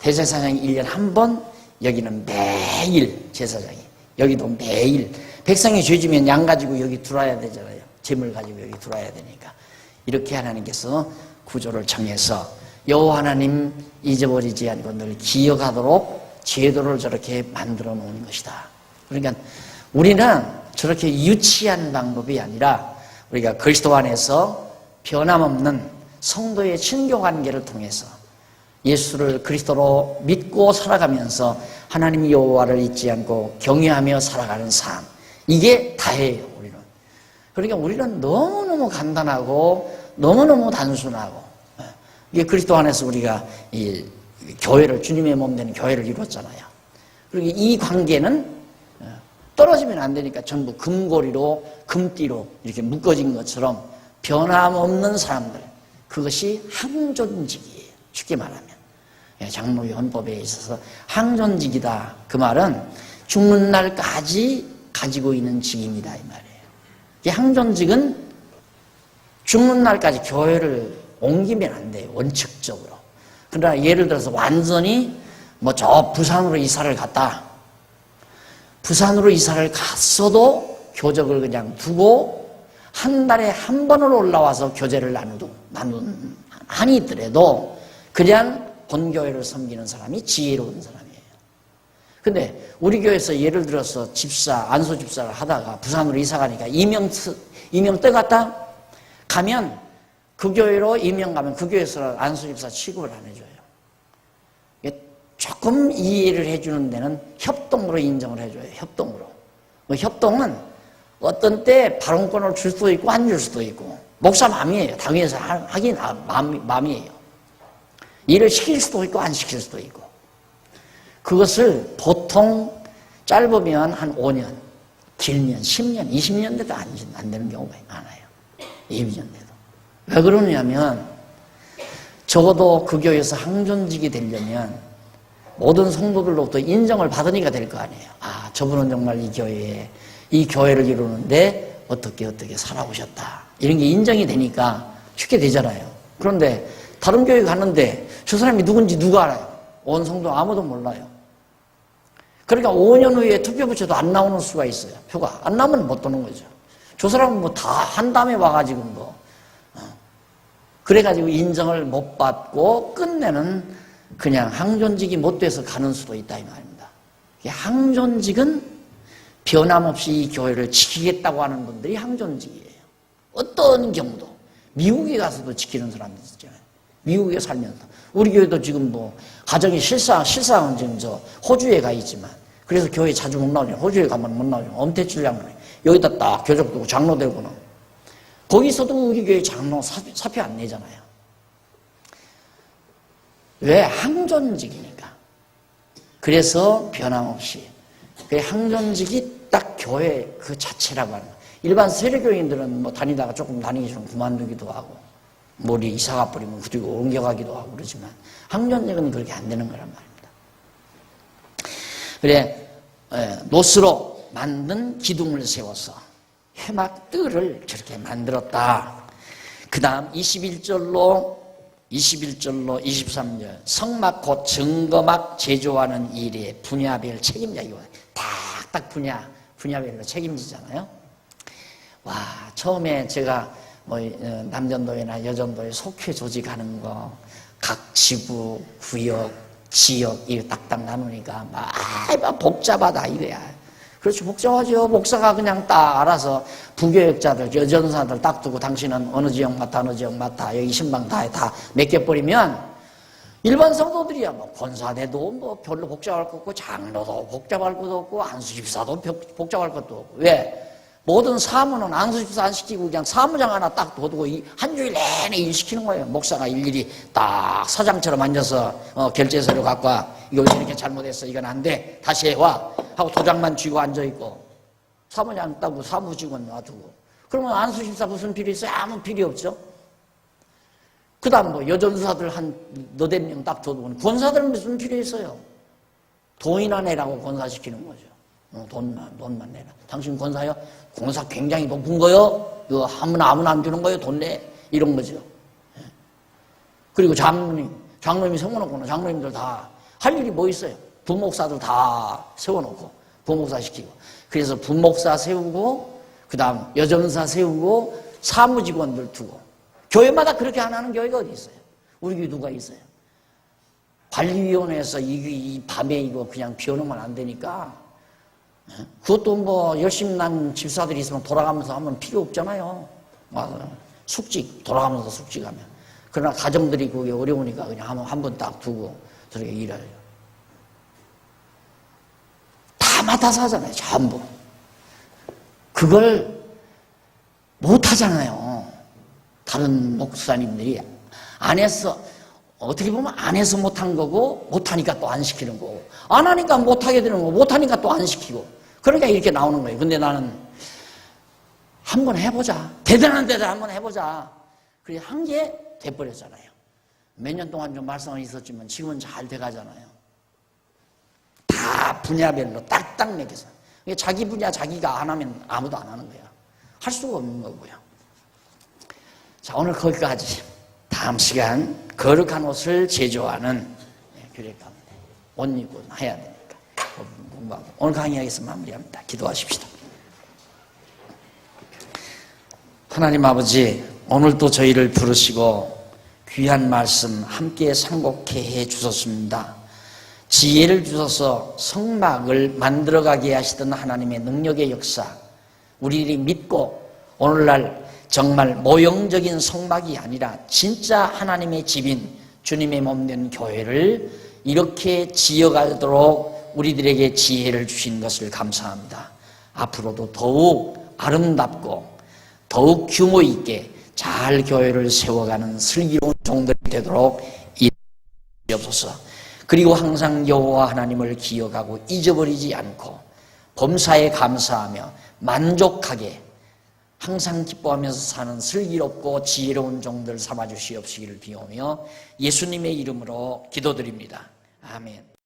1년에 한 번, 여기는 매일 제사장이, 여기도 매일. 백성이 죄지면 양 가지고 여기 들어와야 되잖아요. 재물 가지고 여기 들어와야 되니까. 이렇게 하나님께서 구조를 정해서 여호와 하나님 잊어버리지 않고 늘 기억하도록 제도를 저렇게 만들어 놓은 것이다. 그러니까 우리는 저렇게 유치한 방법이 아니라 우리가 그리스도 안에서 변함없는 성도의 친교 관계를 통해서 예수를 그리스도로 믿고 살아가면서 하나님 여호와를 잊지 않고 경외하며 살아가는 삶, 이게 다예요. 우리는. 그러니까 우리는 너무너무 간단하고 너무너무 단순하고, 이게 그리스도 안에서 우리가 이 교회를, 주님의 몸 되는 교회를 이뤘잖아요. 그리고 이 관계는 떨어지면 안 되니까 전부 금고리로, 금띠로 이렇게 묶어진 것처럼 변함없는 사람들, 그것이 항존직이에요. 쉽게 말하면 장로의 헌법에 있어서 항존직이다. 그 말은 죽는 날까지 가지고 있는 직입니다, 이 말이에요. 이 항존직은 죽는 날까지 교회를 옮기면 안 돼요, 원칙적으로. 그러나 예를 들어서 완전히 저 부산으로 이사를 갔다. 부산으로 이사를 갔어도 교적을 그냥 두고 한 달에 한 번을 올라와서 교제를 나눈 한이 있더라도 그냥 본교회를 섬기는 사람이 지혜로운 사람이에요. 근데 우리 교회에서 예를 들어서 안수 집사를 하다가 부산으로 이사 가니까 이명 떠갔다? 가면 그 교회로 이명 가면 그 교회에서 안수 집사 취급을 안 해줘요. 조금 이해를 해주는 데는 협동으로 인정을 해줘요. 협동으로. 협동은 어떤 때 발언권을 줄 수도 있고 안 줄 수도 있고, 목사 마음이에요. 당회에서 하긴 마음이에요. 일을 시킬 수도 있고 안 시킬 수도 있고. 그것을 보통 짧으면 한 5년, 길면 10년, 20년 돼도 안 되는 경우가 많아요. 20년 돼도. 왜 그러냐면 적어도 그 교회에서 항존직이 되려면 모든 성도들로부터 인정을 받으니까 될 거 아니에요. 아, 저분은 정말 이 교회를 이루는데 어떻게 살아오셨다. 이런 게 인정이 되니까 쉽게 되잖아요. 그런데 다른 교회 갔는데 저 사람이 누군지 누가 알아요? 온 성도 아무도 몰라요. 그러니까 5년 후에 투표 붙여도 안 나오는 수가 있어요. 표가 안 나오면 못 도는 거죠. 저 사람은 다 한 다음에 와가지고 그래가지고 인정을 못 받고 끝내는 그냥 항존직이 못 돼서 가는 수도 있다 이 말입니다. 항존직은 변함없이 이 교회를 지키겠다고 하는 분들이 항존직이에요. 어떤 경우도 미국에 가서도 지키는 사람들 있잖아요. 미국에 살면서 우리 교회도 지금 가정이 실상은 지금 호주에 가 있지만 그래서 교회 자주 못 나오죠. 호주에 가면 못 나오죠. 엄태출 장로님 여기다 딱 교적 두고 장로 되고는 거기서도 우리 교회 장로 사표 안 내잖아요. 왜? 항존직이니까. 그래서 변함없이 그 항존직이 딱 교회 그 자체라고 하는 거예요. 일반 세례교인들은 다니다가 조금 다니기 좀 그만두기도 하고 머리 이사가 뿌리면 그리고 옮겨가기도 하고 그러지만 항존직은 그렇게 안 되는 거란 말입니다. 그래 놋으로 만든 기둥을 세워서 회막 뜰을 저렇게 만들었다. 그 다음 21절로 23절 성막 곧 증거막 제조하는 일에 분야별 책임자. 이거 딱딱 분야별로 책임지잖아요. 와, 처음에 제가 뭐 남전도회나 여전도회 속회 조직하는 거 각 지구, 구역, 지역 이거 딱딱 나누니까 막 복잡하다 이거야. 그렇죠, 복잡하죠. 목사가 그냥 딱 알아서 부교역자들, 여전사들 딱 두고 당신은 어느 지역 맡아, 어느 지역 맡아, 여기 신방 다 맡겨버리면 일반 성도들이야 뭐 권사대도 뭐 별로 복잡할 것 없고 장로도 복잡할 것도 없고 안수집사도 복잡할 것도 없고. 왜? 모든 사무는 안수집사 안 시키고 그냥 사무장 하나 딱 둬두고 한 주일 내내 일 시키는 거예요. 목사가 일일이 딱 사장처럼 앉아서 결제서류 갖고 와. 이거 이렇게 잘못했어. 이건 안 돼. 다시 해와. 하고 도장만 쥐고 앉아있고. 사무장 따고 사무직원 놔두고. 그러면 안수집사 무슨 필요 있어요? 아무 필요 없죠. 그 다음 뭐 여전사들 한 너댓 명 딱 둬두고. 권사들은 무슨 필요 있어요? 돈이나 내라고 권사시키는 거죠. 돈만 내라. 당신 권사요? 권사 굉장히 높은 거요? 이거 아무나 안 주는 거요? 돈 내? 이런 거죠. 그리고 장로님이 세워놓고는 장로님들 다 할 일이 뭐 있어요? 부목사들 다 세워놓고 부목사 시키고. 그래서 부목사 세우고 그 다음 여전사 세우고 사무직원들 두고. 교회마다 그렇게 안 하는 교회가 어디 있어요? 우리 교회 누가 있어요? 관리위원회에서 이 밤에 이거 그냥 비워놓으면 안 되니까 그것도 뭐 열심히 난 집사들이 있으면 돌아가면서 하면 필요 없잖아요. 맞아요. 숙직, 돌아가면서 숙직하면. 그러나 가정들이 그게 어려우니까 그냥 한 번 딱 두고 저렇게 일해요. 다 맡아서 하잖아요, 전부. 그걸 못 하잖아요. 다른 목사님들이 안 해서, 어떻게 보면 안 해서 못한 거고, 못하니까 또 안 시키는 거고, 안 하니까 못하게 되는 거고, 못하니까 또 안 시키고. 그러니까 이렇게 나오는 거예요. 근데 나는 한번 해보자. 대단한 데를 한번 해보자. 그래서 한 게 돼버렸잖아요. 몇 년 동안 좀 말썽이 있었지만 지금은 잘 돼가잖아요. 다 분야별로 딱딱 매겨서. 자기 분야 자기가 안 하면 아무도 안 하는 거야. 할 수가 없는 거고요. 자, 오늘 거기까지. 다음 시간 거룩한 옷을 제조하는 교회 가운데 옷 입고 해야 되니까 공부하고. 오늘 강의 여기서 마무리합니다. 기도하십시다. 하나님 아버지, 오늘도 저희를 부르시고 귀한 말씀 함께 상고케 해 주셨습니다. 지혜를 주셔서 성막을 만들어가게 하시던 하나님의 능력의 역사, 우리들이 믿고 오늘날 정말 모형적인 성막이 아니라 진짜 하나님의 집인 주님의 몸된 교회를 이렇게 지어가도록 우리들에게 지혜를 주신 것을 감사합니다. 앞으로도 더욱 아름답고 더욱 규모 있게 잘 교회를 세워가는 슬기로운 종들이 되도록 이루옵소서. 그리고 항상 여호와 하나님을 기억하고 잊어버리지 않고 범사에 감사하며 만족하게 항상 기뻐하면서 사는 슬기롭고 지혜로운 종들 삼아주시옵시기를 비오며 예수님의 이름으로 기도드립니다. 아멘.